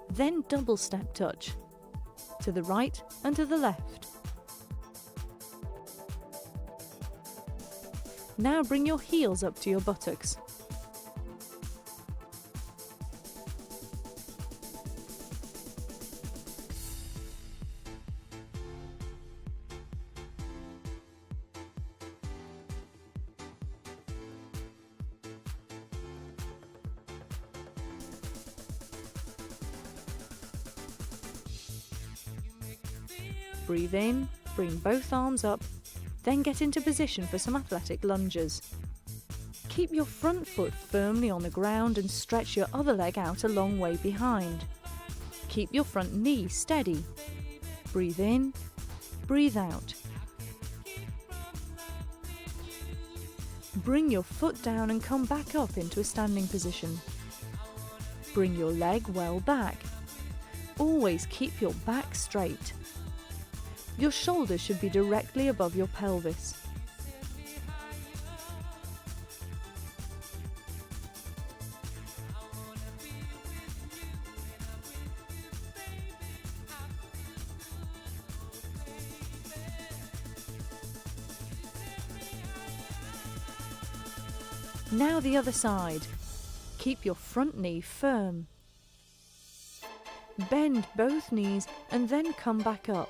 Then double step touch, to the right and to the left. Now bring your heels up to your buttocks. Breathe in, bring both arms up, then get into position for some athletic lunges. Keep your front foot firmly on the ground and stretch your other leg out a long way behind. Keep your front knee steady. Breathe in, breathe out. Bring your foot down and come back up into a standing position. Bring your leg well back. Always keep your back straight. Your shoulders should be directly above your pelvis. Now the other side. Keep your front knee firm. Bend both knees and then come back up.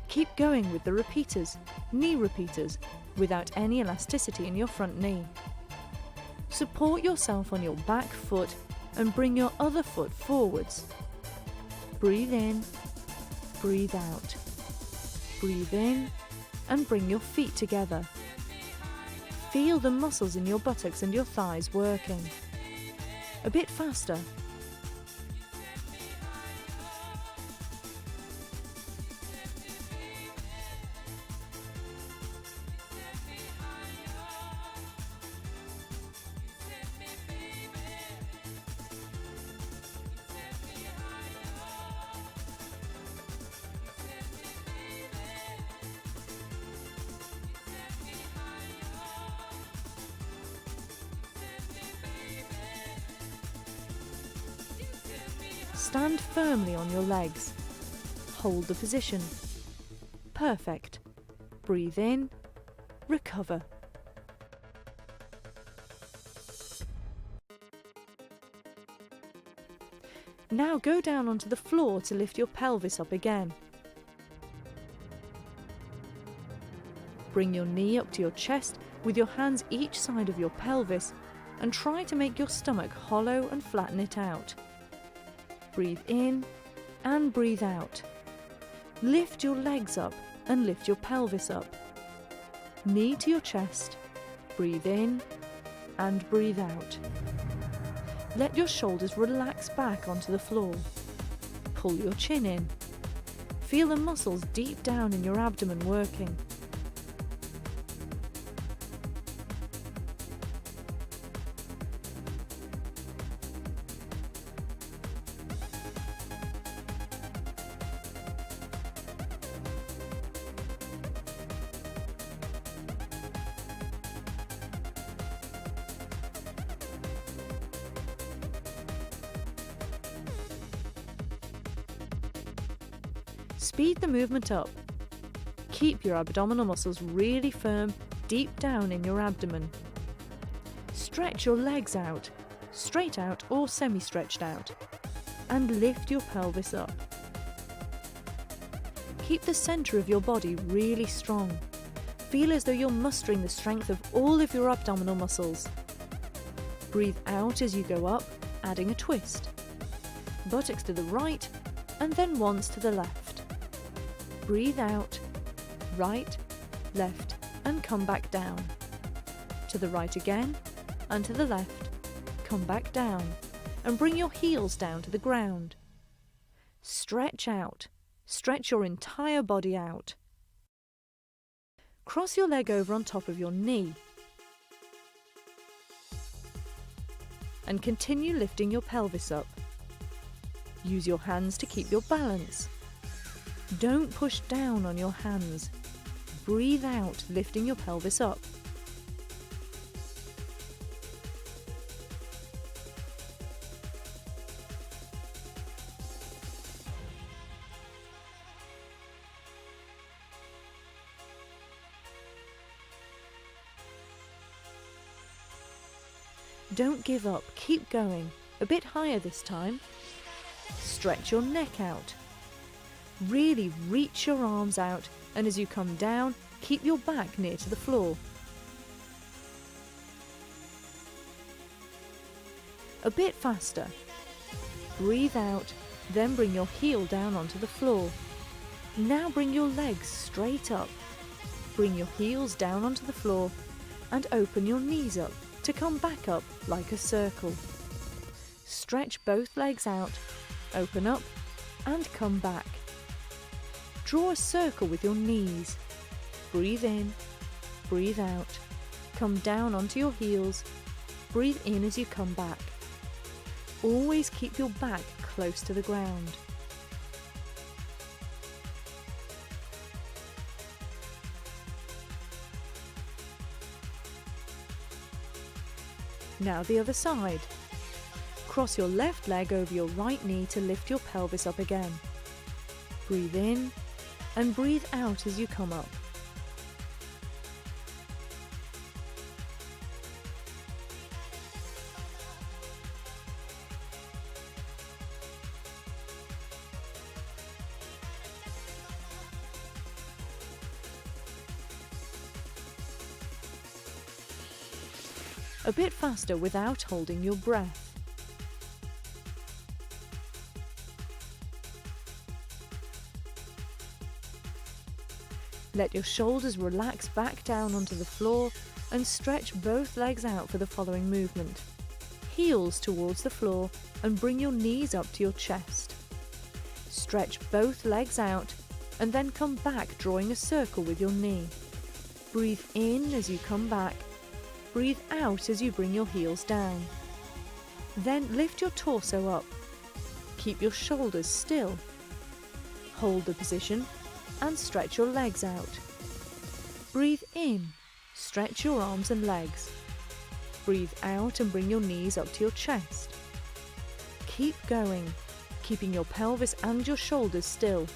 Keep going with the repeaters, knee repeaters, without any elasticity in your front knee. Support yourself on your back foot and bring your other foot forwards. Breathe in, breathe out. Breathe in and bring your feet together. Feel the muscles in your buttocks and your thighs working. A bit faster. Stand firmly on your legs. Hold the position. Perfect. Breathe in. Recover. Now go down onto the floor to lift your pelvis up again. Bring your knee up to your chest with your hands each side of your pelvis and try to make your stomach hollow and flatten it out. Breathe in and breathe out. Lift your legs up and lift your pelvis up. Knee to your chest. Breathe in and breathe out. Let your shoulders relax back onto the floor. Pull your chin in. Feel the muscles deep down in your abdomen working. Speed the movement up. Keep your abdominal muscles really firm deep down in your abdomen. Stretch your legs out, straight out or semi-stretched out, and lift your pelvis up. Keep the centre of your body really strong. Feel as though you're mustering the strength of all of your abdominal muscles. Breathe out as you go up, adding a twist. Buttocks to the right and then once to the left. Breathe out, right, left, and come back down. To the right again, and to the left, come back down, and bring your heels down to the ground. Stretch out, stretch your entire body out. Cross your leg over on top of your knee. And continue lifting your pelvis up. Use your hands to keep your balance. Don't push down on your hands. Breathe out, lifting your pelvis up. Don't give up, keep going. A bit higher this time. Stretch your neck out. Really reach your arms out, and as you come down, keep your back near to the floor. A bit faster. Breathe out, then bring your heel down onto the floor. Now bring your legs straight up. Bring your heels down onto the floor and open your knees up to come back up like a circle. Stretch both legs out, open up and come back. Draw a circle with your knees. Breathe in, breathe out. Come down onto your heels. Breathe in as you come back. Always keep your back close to the ground. Now the other side. Cross your left leg over your right knee to lift your pelvis up again. Breathe in and breathe out as you come up. A bit faster without holding your breath. Let your shoulders relax back down onto the floor and stretch both legs out for the following movement. Heels towards the floor and bring your knees up to your chest. Stretch both legs out and then come back, drawing a circle with your knee. Breathe in as you come back. Breathe out as you bring your heels down. Then lift your torso up. Keep your shoulders still. Hold the position and stretch your legs out. Breathe in, stretch your arms and legs. Breathe out and bring your knees up to your chest. Keep going, keeping your pelvis and your shoulders still.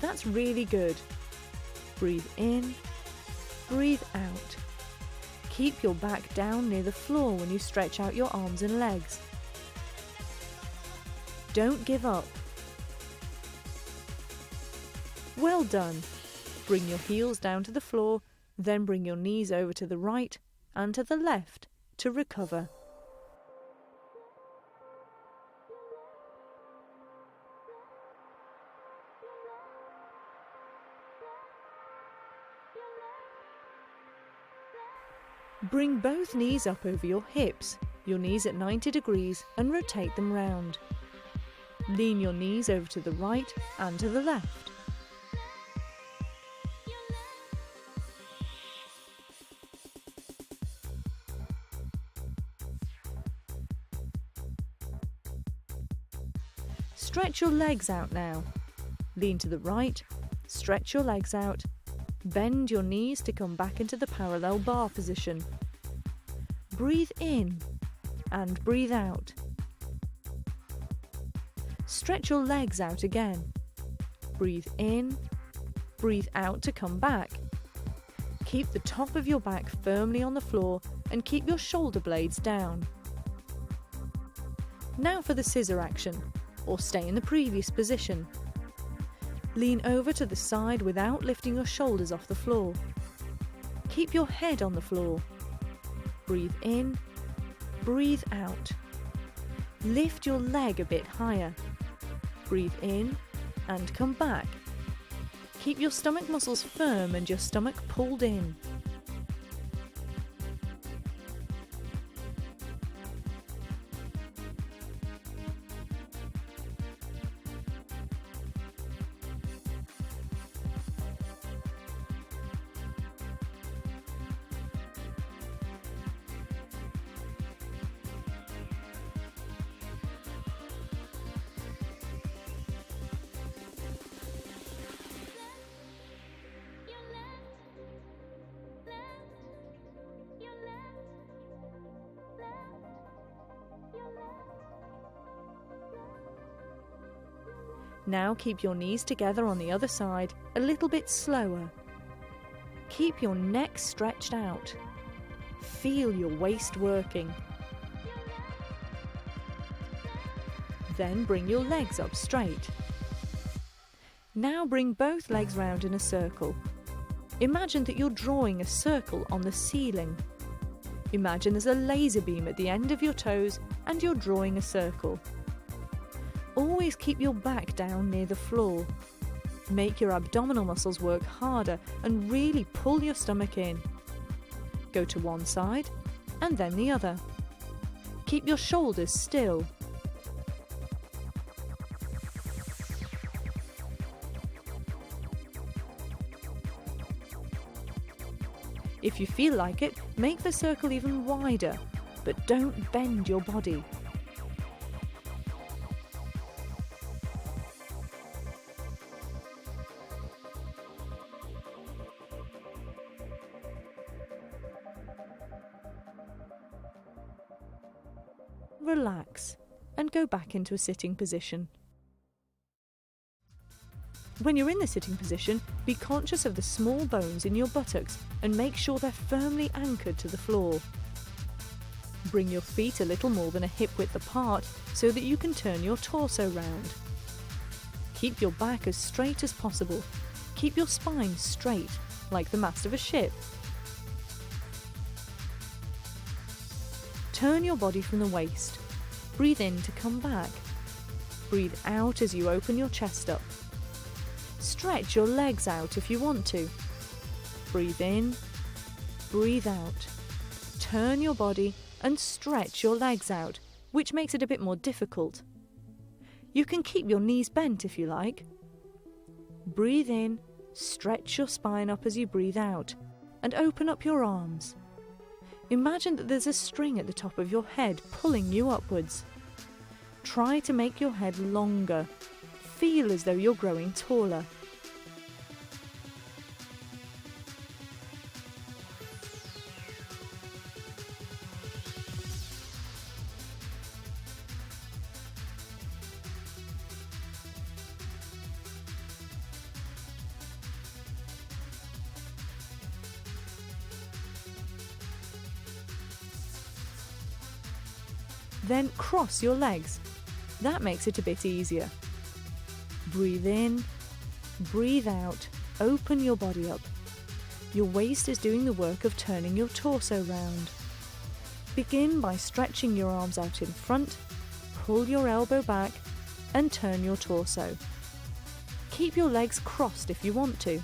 That's really good. Breathe in, breathe out. Keep your back down near the floor when you stretch out your arms and legs. Don't give up. Well done. Bring your heels down to the floor, then bring your knees over to the right and to the left to recover. Bring both knees up over your hips, your knees at 90 degrees, and rotate them round. Lean your knees over to the right and to the left. Stretch your legs out now. Lean to the right, stretch your legs out, bend your knees to come back into the parallel bar position. Breathe in and breathe out. Stretch your legs out again. Breathe in, breathe out to come back. Keep the top of your back firmly on the floor and keep your shoulder blades down. Now for the scissor action, or stay in the previous position. Lean over to the side without lifting your shoulders off the floor. Keep your head on the floor. Breathe in, breathe out. Lift your leg a bit higher. Breathe in and come back. Keep your stomach muscles firm and your stomach pulled in. Now keep your knees together on the other side, a little bit slower. Keep your neck stretched out. Feel your waist working. Then bring your legs up straight. Now bring both legs round in a circle. Imagine that you're drawing a circle on the ceiling. Imagine there's a laser beam at the end of your toes and you're drawing a circle. Always keep your back down near the floor. Make your abdominal muscles work harder and really pull your stomach in. Go to one side and then the other. Keep your shoulders still. If you feel like it, make the circle even wider, but don't bend your body. Relax and go back into a sitting position. When you're in the sitting position, be conscious of the small bones in your buttocks and make sure they're firmly anchored to the floor. Bring your feet a little more than a hip width apart so that you can turn your torso round. Keep your back as straight as possible. Keep your spine straight, like the mast of a ship. Turn your body from the waist. Breathe in to come back. Breathe out as you open your chest up. Stretch your legs out if you want to. Breathe in, breathe out. Turn your body and stretch your legs out, which makes it a bit more difficult. You can keep your knees bent if you like. Breathe in, stretch your spine up as you breathe out, and open up your arms. Imagine that there's a string at the top of your head pulling you upwards. Try to make your head longer. Feel as though you're growing taller. Then cross your legs. That makes it a bit easier. Breathe in, breathe out, open your body up. Your waist is doing the work of turning your torso round. Begin by stretching your arms out in front, pull your elbow back and turn your torso. Keep your legs crossed if you want to.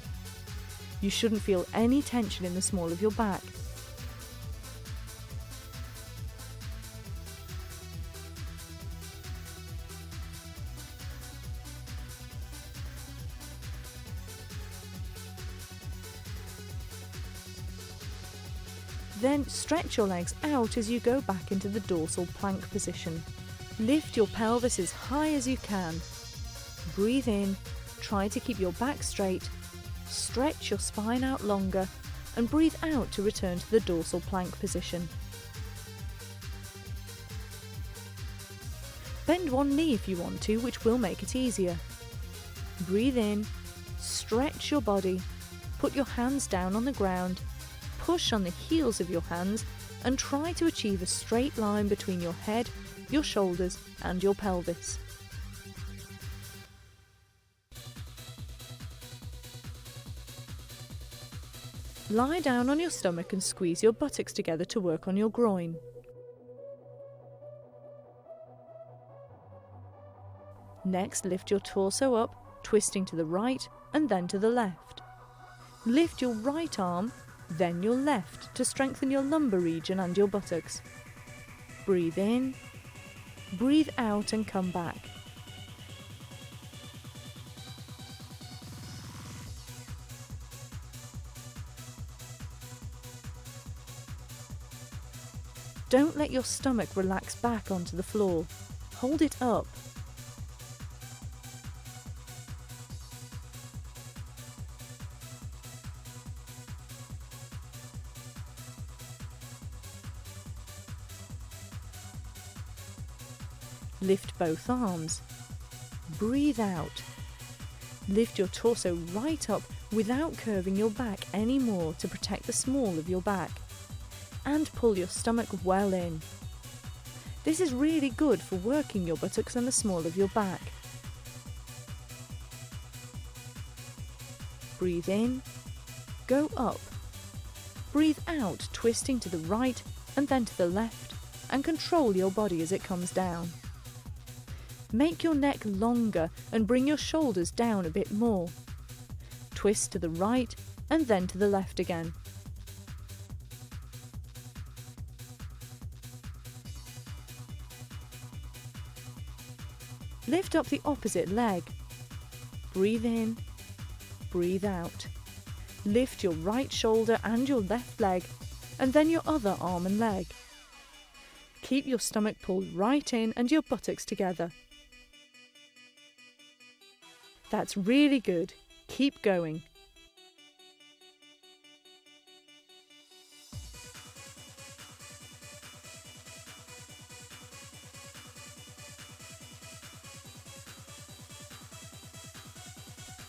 You shouldn't feel any tension in the small of your back. Then stretch your legs out as you go back into the dorsal plank position. Lift your pelvis as high as you can. Breathe in, try to keep your back straight, stretch your spine out longer, and breathe out to return to the dorsal plank position. Bend one knee if you want to, which will make it easier. Breathe in, stretch your body, put your hands down on the ground, push on the heels of your hands and try to achieve a straight line between your head, your shoulders and your pelvis. Lie down on your stomach and squeeze your buttocks together to work on your groin. Next, lift your torso up, twisting to the right and then to the left. Lift your right arm, then your left to strengthen your lumbar region and your buttocks. Breathe in, breathe out and come back. Don't let your stomach relax back onto the floor. Hold it up. Lift both arms. Breathe out. Lift your torso right up without curving your back anymore to protect the small of your back. And pull your stomach well in. This is really good for working your buttocks and the small of your back. Breathe in. Go up. Breathe out, twisting to the right and then to the left, and control your body as it comes down. Make your neck longer and bring your shoulders down a bit more. Twist to the right and then to the left again. Lift up the opposite leg. Breathe in, breathe out. Lift your right shoulder and your left leg, and then your other arm and leg. Keep your stomach pulled right in and your buttocks together. That's really good. Keep going.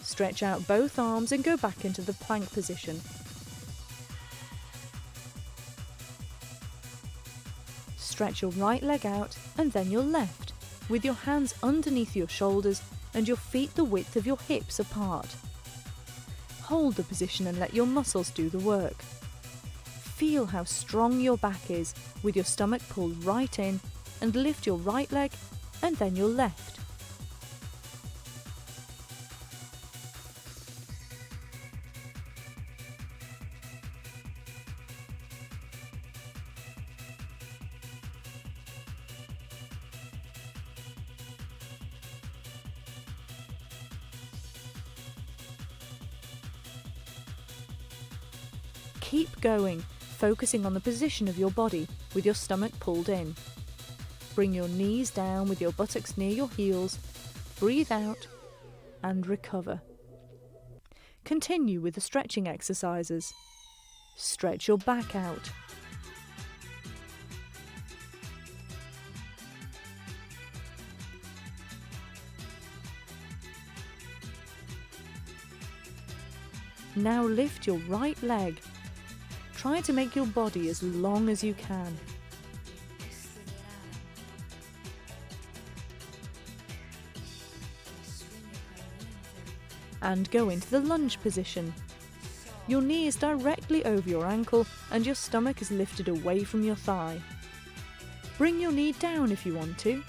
Stretch out both arms and go back into the plank position. Stretch your right leg out and then your left, with your hands underneath your shoulders and your feet the width of your hips apart. Hold the position and let your muscles do the work. Feel how strong your back is with your stomach pulled right in, and lift your right leg and then your left. Keep going, focusing on the position of your body with your stomach pulled in. Bring your knees down with your buttocks near your heels. Breathe out and recover. Continue with the stretching exercises. Stretch your back out. Now lift your right leg. Try to make your body as long as you can. And go into the lunge position. Your knee is directly over your ankle and your stomach is lifted away from your thigh. Bring your knee down if you want to.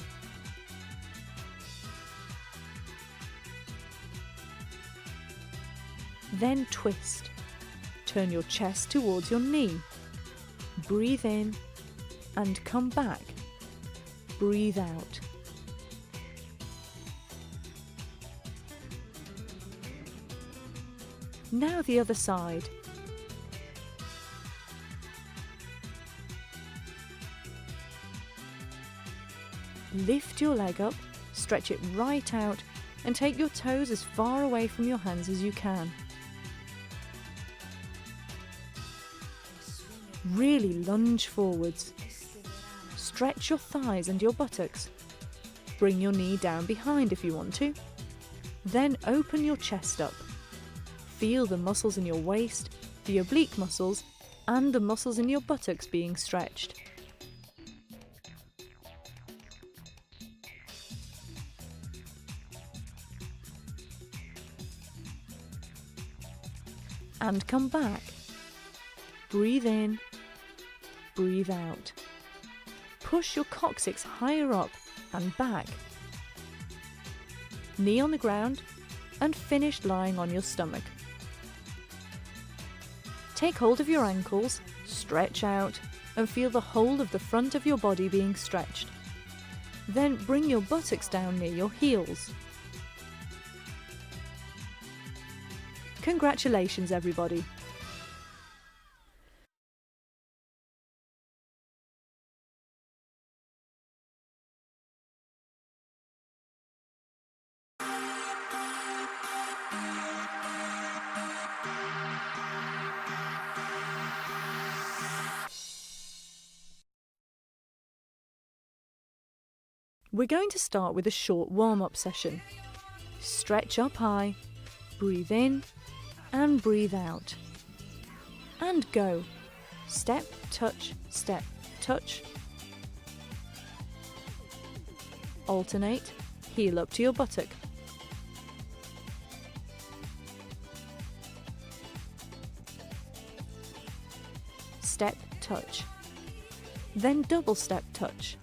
Then twist. Turn your chest towards your knee. Breathe in and come back. Breathe out. Now the other side. Lift your leg up, stretch it right out, and take your toes as far away from your hands as you can. Really lunge forwards. Stretch your thighs and your buttocks. Bring your knee down behind if you want to. Then open your chest up. Feel the muscles in your waist, the oblique muscles, and the muscles in your buttocks being stretched. And come back. Breathe in, breathe out. Push your coccyx higher up and back. Knee on the ground and finish lying on your stomach. Take hold of your ankles, stretch out, and feel the whole of the front of your body being stretched. Then bring your buttocks down near your heels. Congratulations, everybody! We're going to start with a short warm-up session. Stretch up high, breathe in and breathe out. And go. Step, touch, step, touch. Alternate, heel up to your buttock. Step, touch. Then double step, touch.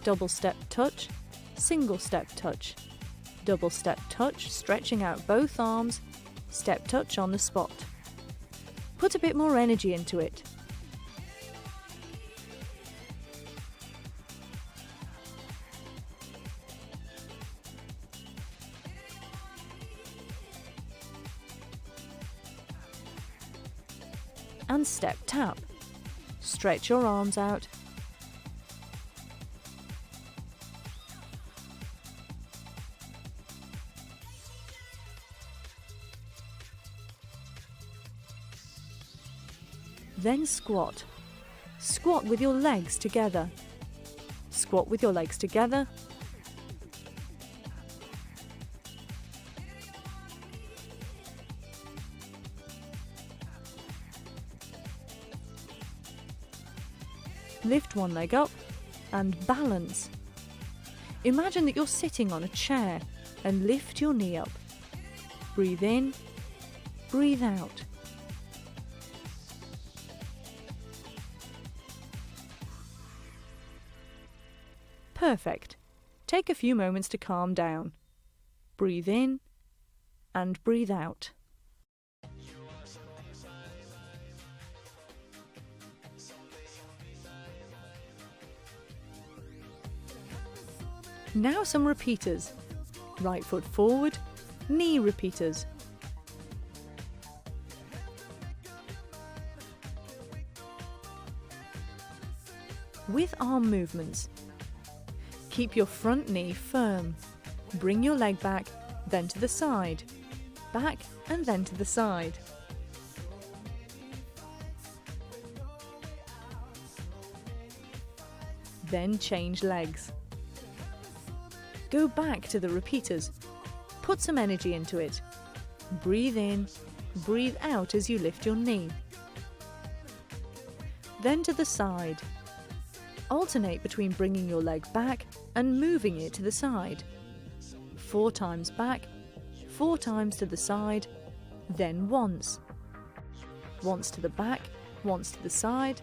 Double step touch, single step touch, double step touch, stretching out both arms, step touch on the spot. Put a bit more energy into it. And step tap. Stretch your arms out. Then squat. Squat with your legs together. Squat with your legs together. Lift one leg up and balance. Imagine that you're sitting on a chair and lift your knee up. Breathe in, breathe out. Perfect. Take a few moments to calm down. Breathe in and breathe out. Now some repeaters. Right foot forward, knee repeaters. With arm movements, keep your front knee firm. Bring your leg back, then to the side. Back and then to the side. Then change legs. Go back to the repeaters. Put some energy into it. Breathe in, breathe out as you lift your knee. Then to the side. Alternate between bringing your leg back and moving it to the side. 4 times back, 4 times to the side, then once. Once to the back, once to the side,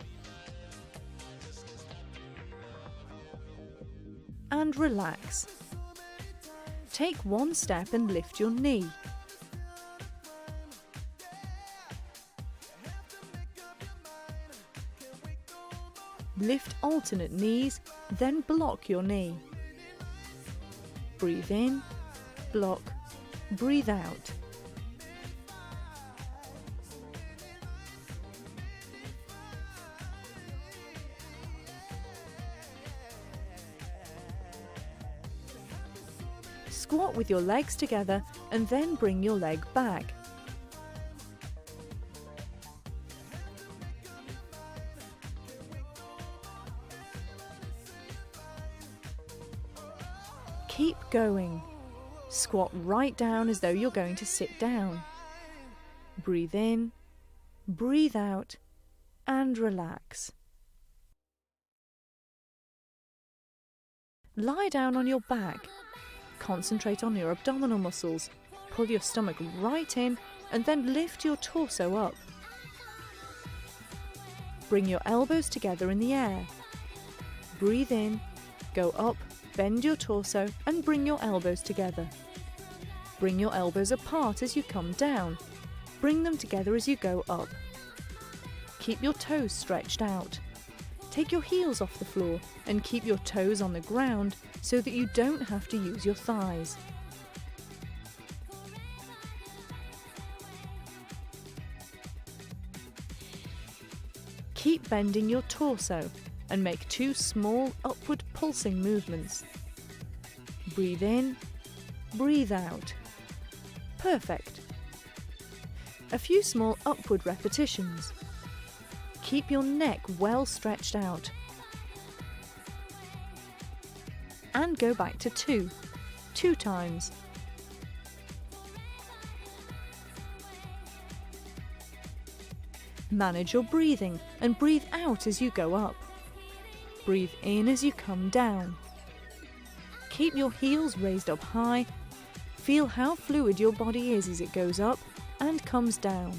and relax. Take 1 step and lift your knee. Lift alternate knees, then block your knee. Breathe in, block, breathe out. Squat with your legs together and then bring your leg back. Keep going. Squat right down as though you're going to sit down. Breathe in, breathe out, and relax. Lie down on your back. Concentrate on your abdominal muscles. Pull your stomach right in and then lift your torso up. Bring your elbows together in the air. Breathe in, go up, bend your torso and bring your elbows together. Bring your elbows apart as you come down. Bring them together as you go up. Keep your toes stretched out. Take your heels off the floor and keep your toes on the ground so that you don't have to use your thighs. Keep bending your torso and make 2 small upward pulsing movements. Breathe in, breathe out. Perfect. A few small upward repetitions. Keep your neck well stretched out. And go back to 2 times. Manage your breathing and breathe out as you go up. Breathe in as you come down. Keep your heels raised up high. Feel how fluid your body is as it goes up and comes down.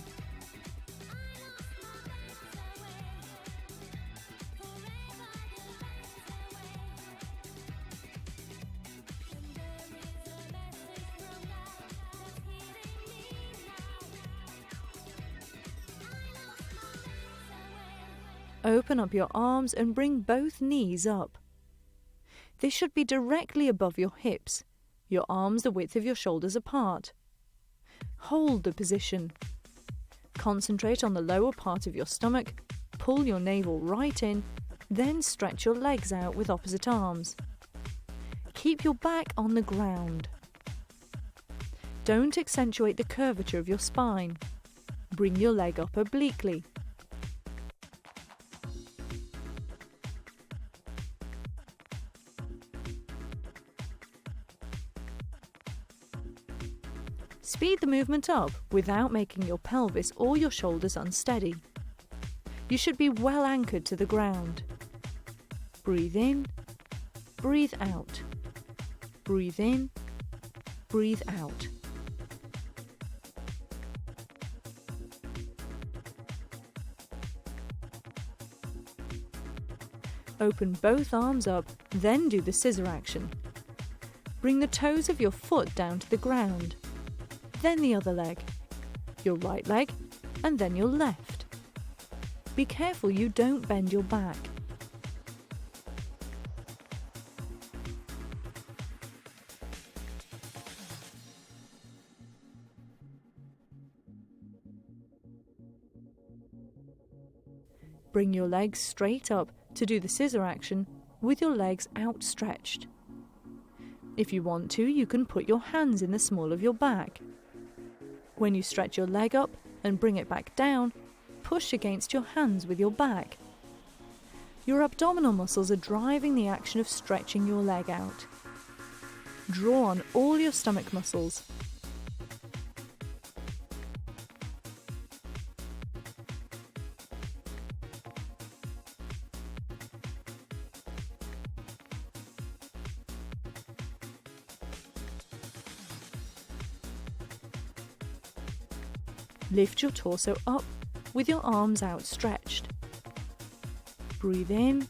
Open up your arms and bring both knees up. This should be directly above your hips, your arms the width of your shoulders apart. Hold the position. Concentrate on the lower part of your stomach, pull your navel right in, then stretch your legs out with opposite arms. Keep your back on the ground. Don't accentuate the curvature of your spine. Bring your leg up obliquely. Speed the movement up without making your pelvis or your shoulders unsteady. You should be well anchored to the ground. Breathe in, breathe out. Breathe in, breathe out. Open both arms up, then do the scissor action. Bring the toes of your foot down to the ground. Then the other leg, your right leg, and then your left. Be careful you don't bend your back. Bring your legs straight up to do the scissor action with your legs outstretched. If you want to, you can put your hands in the small of your back. When you stretch your leg up and bring it back down, push against your hands with your back. Your abdominal muscles are driving the action of stretching your leg out. Draw on all your stomach muscles. Lift your torso up with your arms outstretched. Breathe in,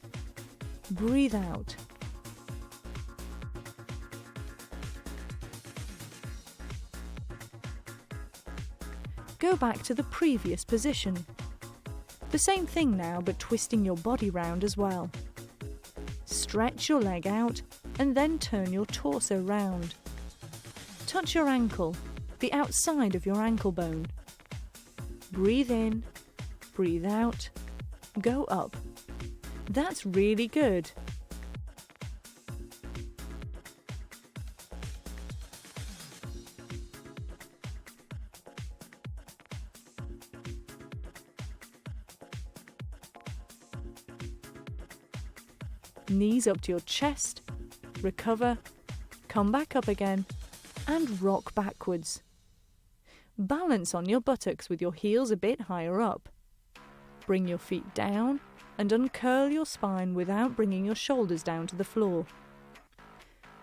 breathe out. Go back to the previous position. The same thing now, but twisting your body round as well. Stretch your leg out and then turn your torso round. Touch your ankle, the outside of your ankle bone. Breathe in, breathe out, go up. That's really good. Knees up to your chest, recover, come back up again, and rock backwards. Balance on your buttocks with your heels a bit higher up. Bring your feet down and uncurl your spine without bringing your shoulders down to the floor.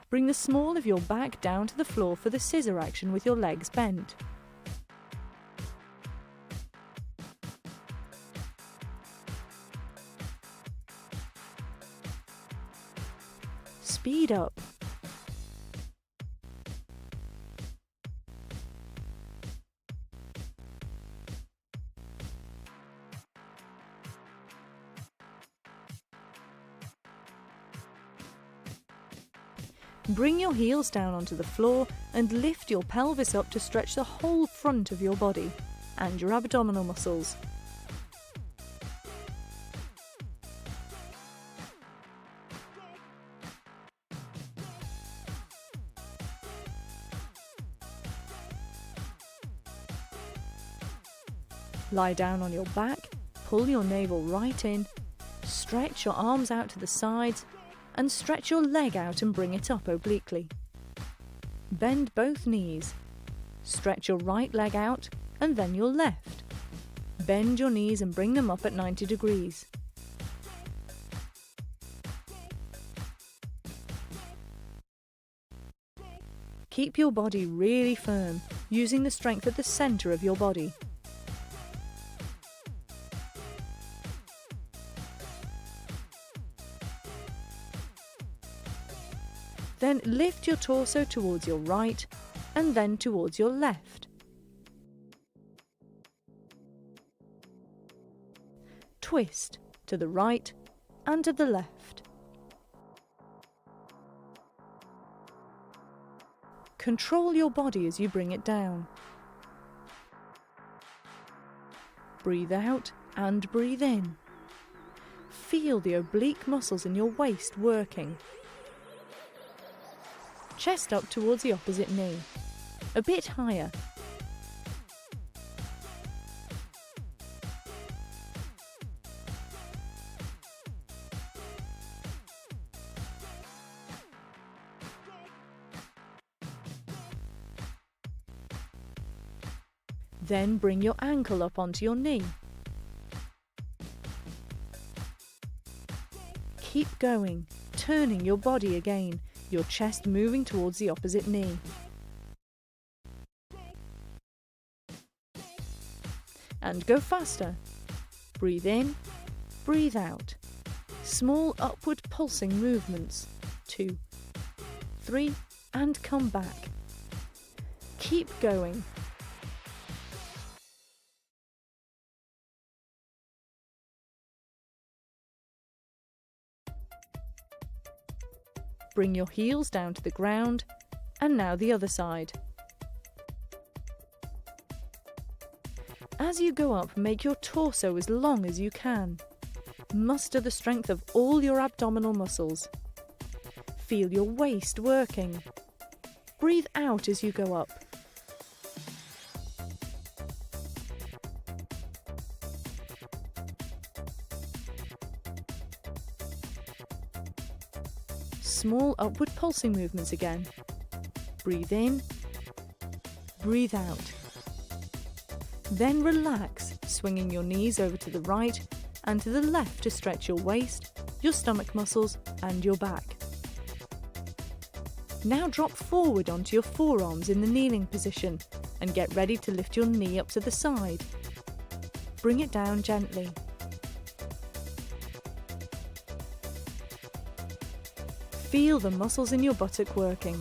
Bring the small of your back down to the floor for the scissor action with your legs bent. Speed up. Bring your heels down onto the floor and lift your pelvis up to stretch the whole front of your body and your abdominal muscles. Lie down on your back, pull your navel right in, stretch your arms out to the sides, and stretch your leg out and bring it up obliquely. Bend both knees. Stretch your right leg out and then your left. Bend your knees and bring them up at 90 degrees. Keep your body really firm, using the strength at the centre of your body. Then lift your torso towards your right and then towards your left. Twist to the right and to the left. Control your body as you bring it down. Breathe out and breathe in. Feel the oblique muscles in your waist working. Chest up towards the opposite knee, a bit higher. Then bring your ankle up onto your knee. Keep going, turning your body again, your chest moving towards the opposite knee. And go faster. Breathe in, breathe out. Small upward pulsing movements. 2, 3, and come back. Keep going. Bring your heels down to the ground, and now the other side. As you go up, make your torso as long as you can. Muster the strength of all your abdominal muscles. Feel your waist working. Breathe out as you go up. Small upward pulsing movements again. Breathe in, breathe out. Then relax, swinging your knees over to the right and to the left to stretch your waist, your stomach muscles and your back. Now drop forward onto your forearms in the kneeling position and get ready to lift your knee up to the side. Bring it down gently. Feel the muscles in your buttock working.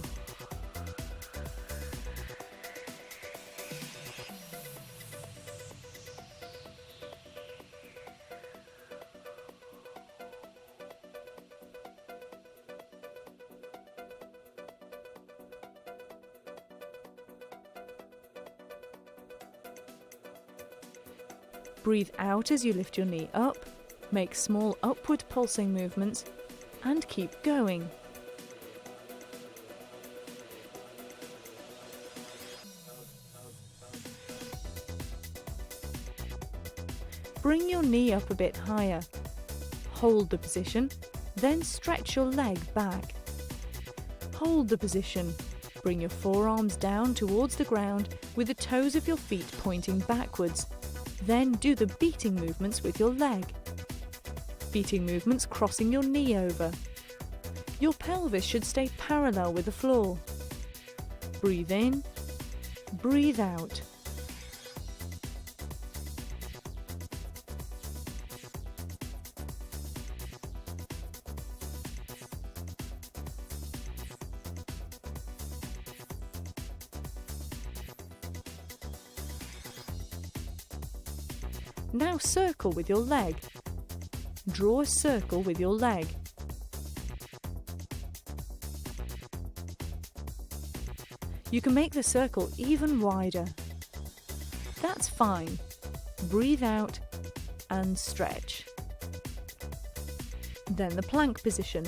Breathe out as you lift your knee up, make small upward pulsing movements, and keep going. Bring your knee up a bit higher. Hold the position, then stretch your leg back. Hold the position. Bring your forearms down towards the ground with the toes of your feet pointing backwards. Then do the beating movements with your leg. Beating movements crossing your knee over. Your pelvis should stay parallel with the floor. Breathe in, breathe out. Now circle with your leg. Draw a circle with your leg. You can make the circle even wider. That's fine. Breathe out and stretch. Then the plank position.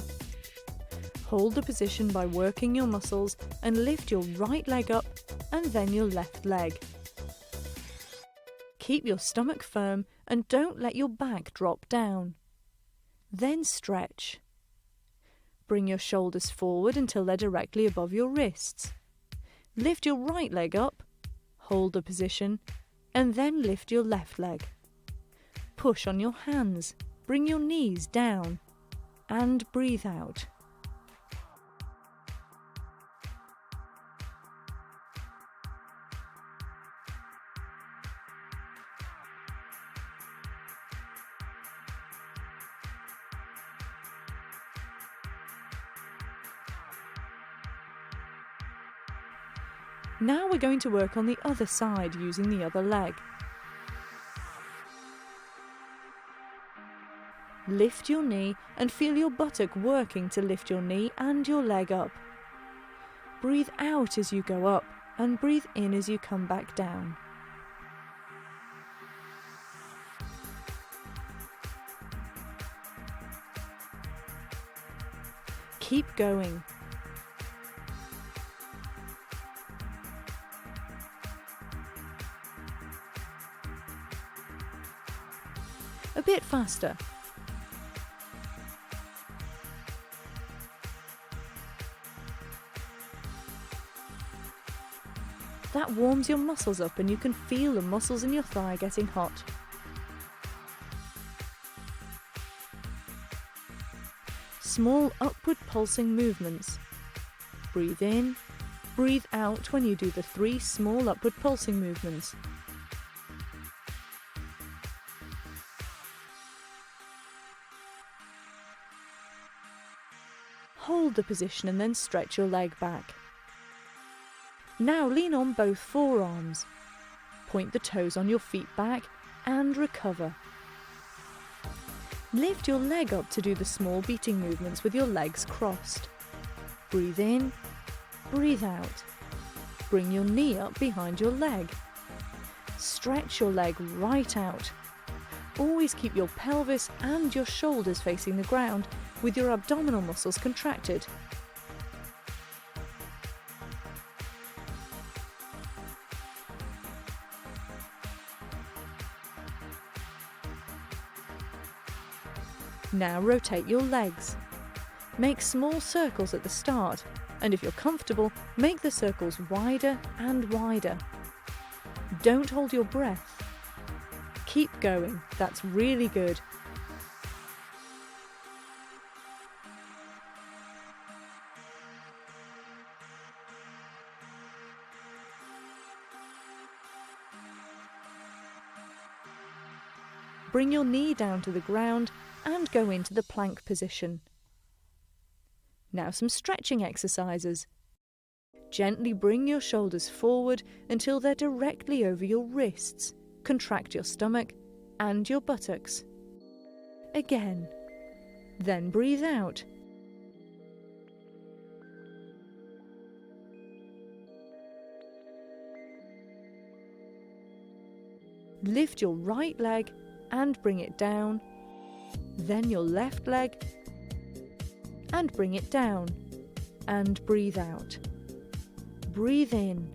Hold the position by working your muscles and lift your right leg up and then your left leg. Keep your stomach firm and don't let your back drop down. Then stretch. Bring your shoulders forward until they're directly above your wrists. Lift your right leg up, hold the position, and then lift your left leg. Push on your hands, bring your knees down, and breathe out. Now we're going to work on the other side using the other leg. Lift your knee and feel your buttock working to lift your knee and your leg up. Breathe out as you go up and breathe in as you come back down. Keep going. A bit faster. That warms your muscles up and you can feel the muscles in your thigh getting hot. Small upward pulsing movements. Breathe in, breathe out when you do the 3 small upward pulsing movements. Hold the position and then stretch your leg back. Now lean on both forearms. Point the toes on your feet back and recover. Lift your leg up to do the small beating movements with your legs crossed. Breathe in, breathe out. Bring your knee up behind your leg. Stretch your leg right out. Always keep your pelvis and your shoulders facing the ground with your abdominal muscles contracted. Now rotate your legs. Make small circles at the start, and if you're comfortable, make the circles wider and wider. Don't hold your breath. Keep going, that's really good. Bring your knee down to the ground and go into the plank position. Now some stretching exercises. Gently bring your shoulders forward until they're directly over your wrists. Contract your stomach and your buttocks. Again. Then breathe out. Lift your right leg and bring it down. Then your left leg and bring it down. And breathe out. Breathe in.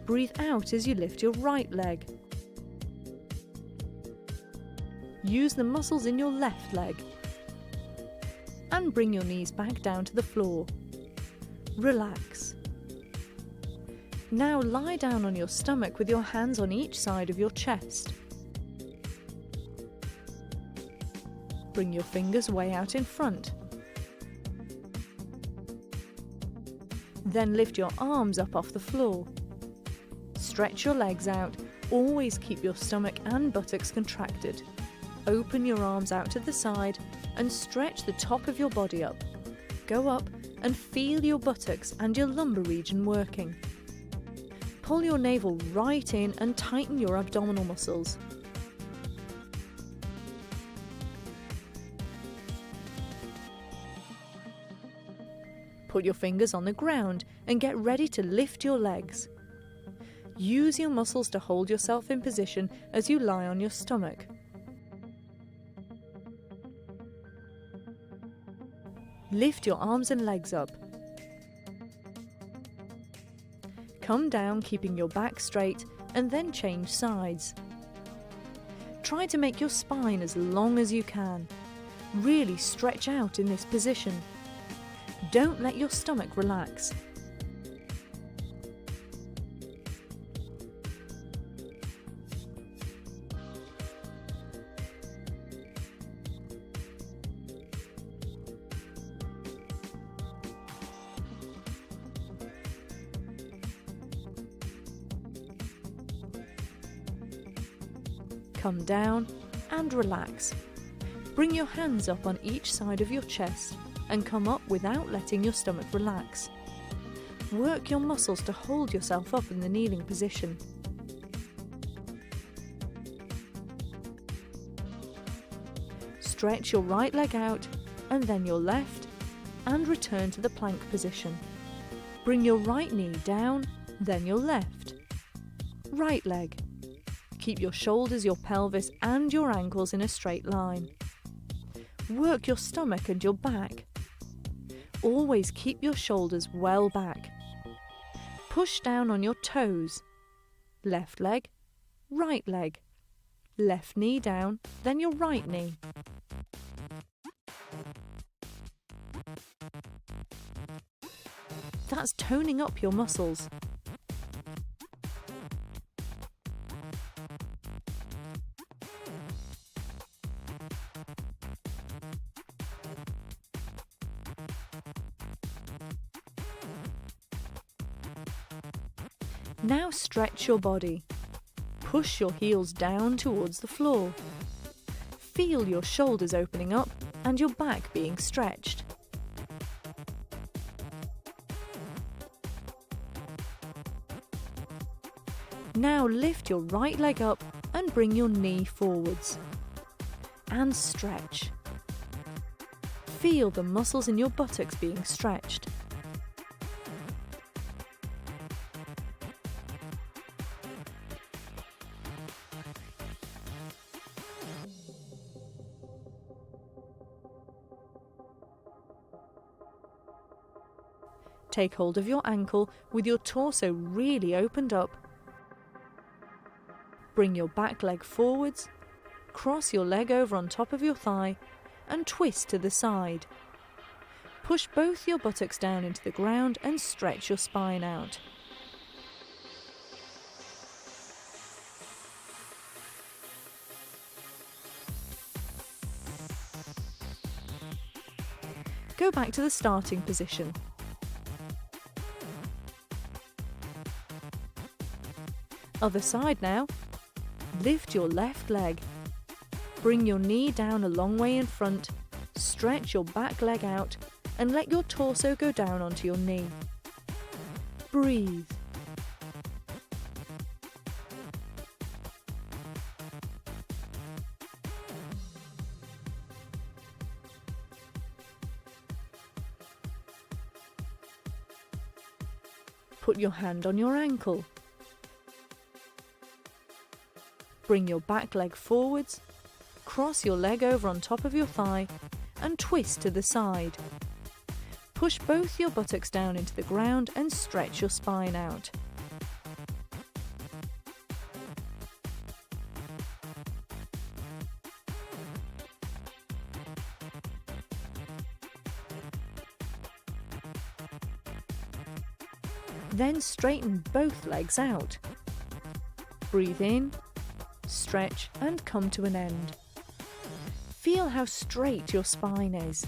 Breathe out as you lift your right leg. Use the muscles in your left leg. And bring your knees back down to the floor. Relax. Now lie down on your stomach with your hands on each side of your chest. Bring your fingers way out in front. Then lift your arms up off the floor. Stretch your legs out. Always keep your stomach and buttocks contracted. Open your arms out to the side and stretch the top of your body up. Go up and feel your buttocks and your lumbar region working. Pull your navel right in and tighten your abdominal muscles. Put your fingers on the ground and get ready to lift your legs. Use your muscles to hold yourself in position as you lie on your stomach. Lift your arms and legs up. Come down, keeping your back straight, and then change sides. Try to make your spine as long as you can. Really stretch out in this position. Don't let your stomach relax. Come down and relax. Bring your hands up on each side of your chest and come up without letting your stomach relax. Work your muscles to hold yourself up in the kneeling position. Stretch your right leg out and then your left and return to the plank position. Bring your right knee down, then your left. Right leg. Keep your shoulders, your pelvis and your ankles in a straight line. Work your stomach and your back. Always keep your shoulders well back. Push down on your toes. Left leg, right leg. Left knee down, then your right knee. That's toning up your muscles. Now stretch your body. Push your heels down towards the floor. Feel your shoulders opening up and your back being stretched. Now lift your right leg up and bring your knee forwards. And stretch. Feel the muscles in your buttocks being stretched. Take hold of your ankle with your torso really opened up. Bring your back leg forwards, cross your leg over on top of your thigh and twist to the side. Push both your buttocks down into the ground and stretch your spine out. Go back to the starting position. Other side now. Lift your left leg. Bring your knee down a long way in front, stretch your back leg out and let your torso go down onto your knee. Breathe. Put your hand on your ankle. Bring your back leg forwards, cross your leg over on top of your thigh and twist to the side. Push both your buttocks down into the ground and stretch your spine out. Then straighten both legs out. Breathe in, stretch and come to an end. Feel how straight your spine is.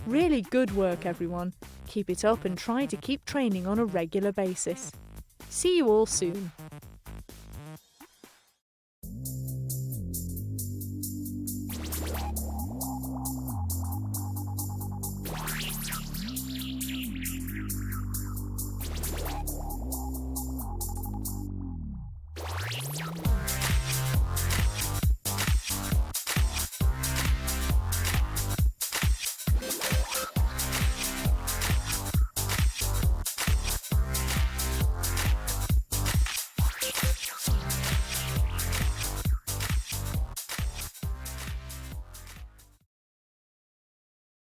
Really good work, everyone. Keep it up and try to keep training on a regular basis. See you all soon.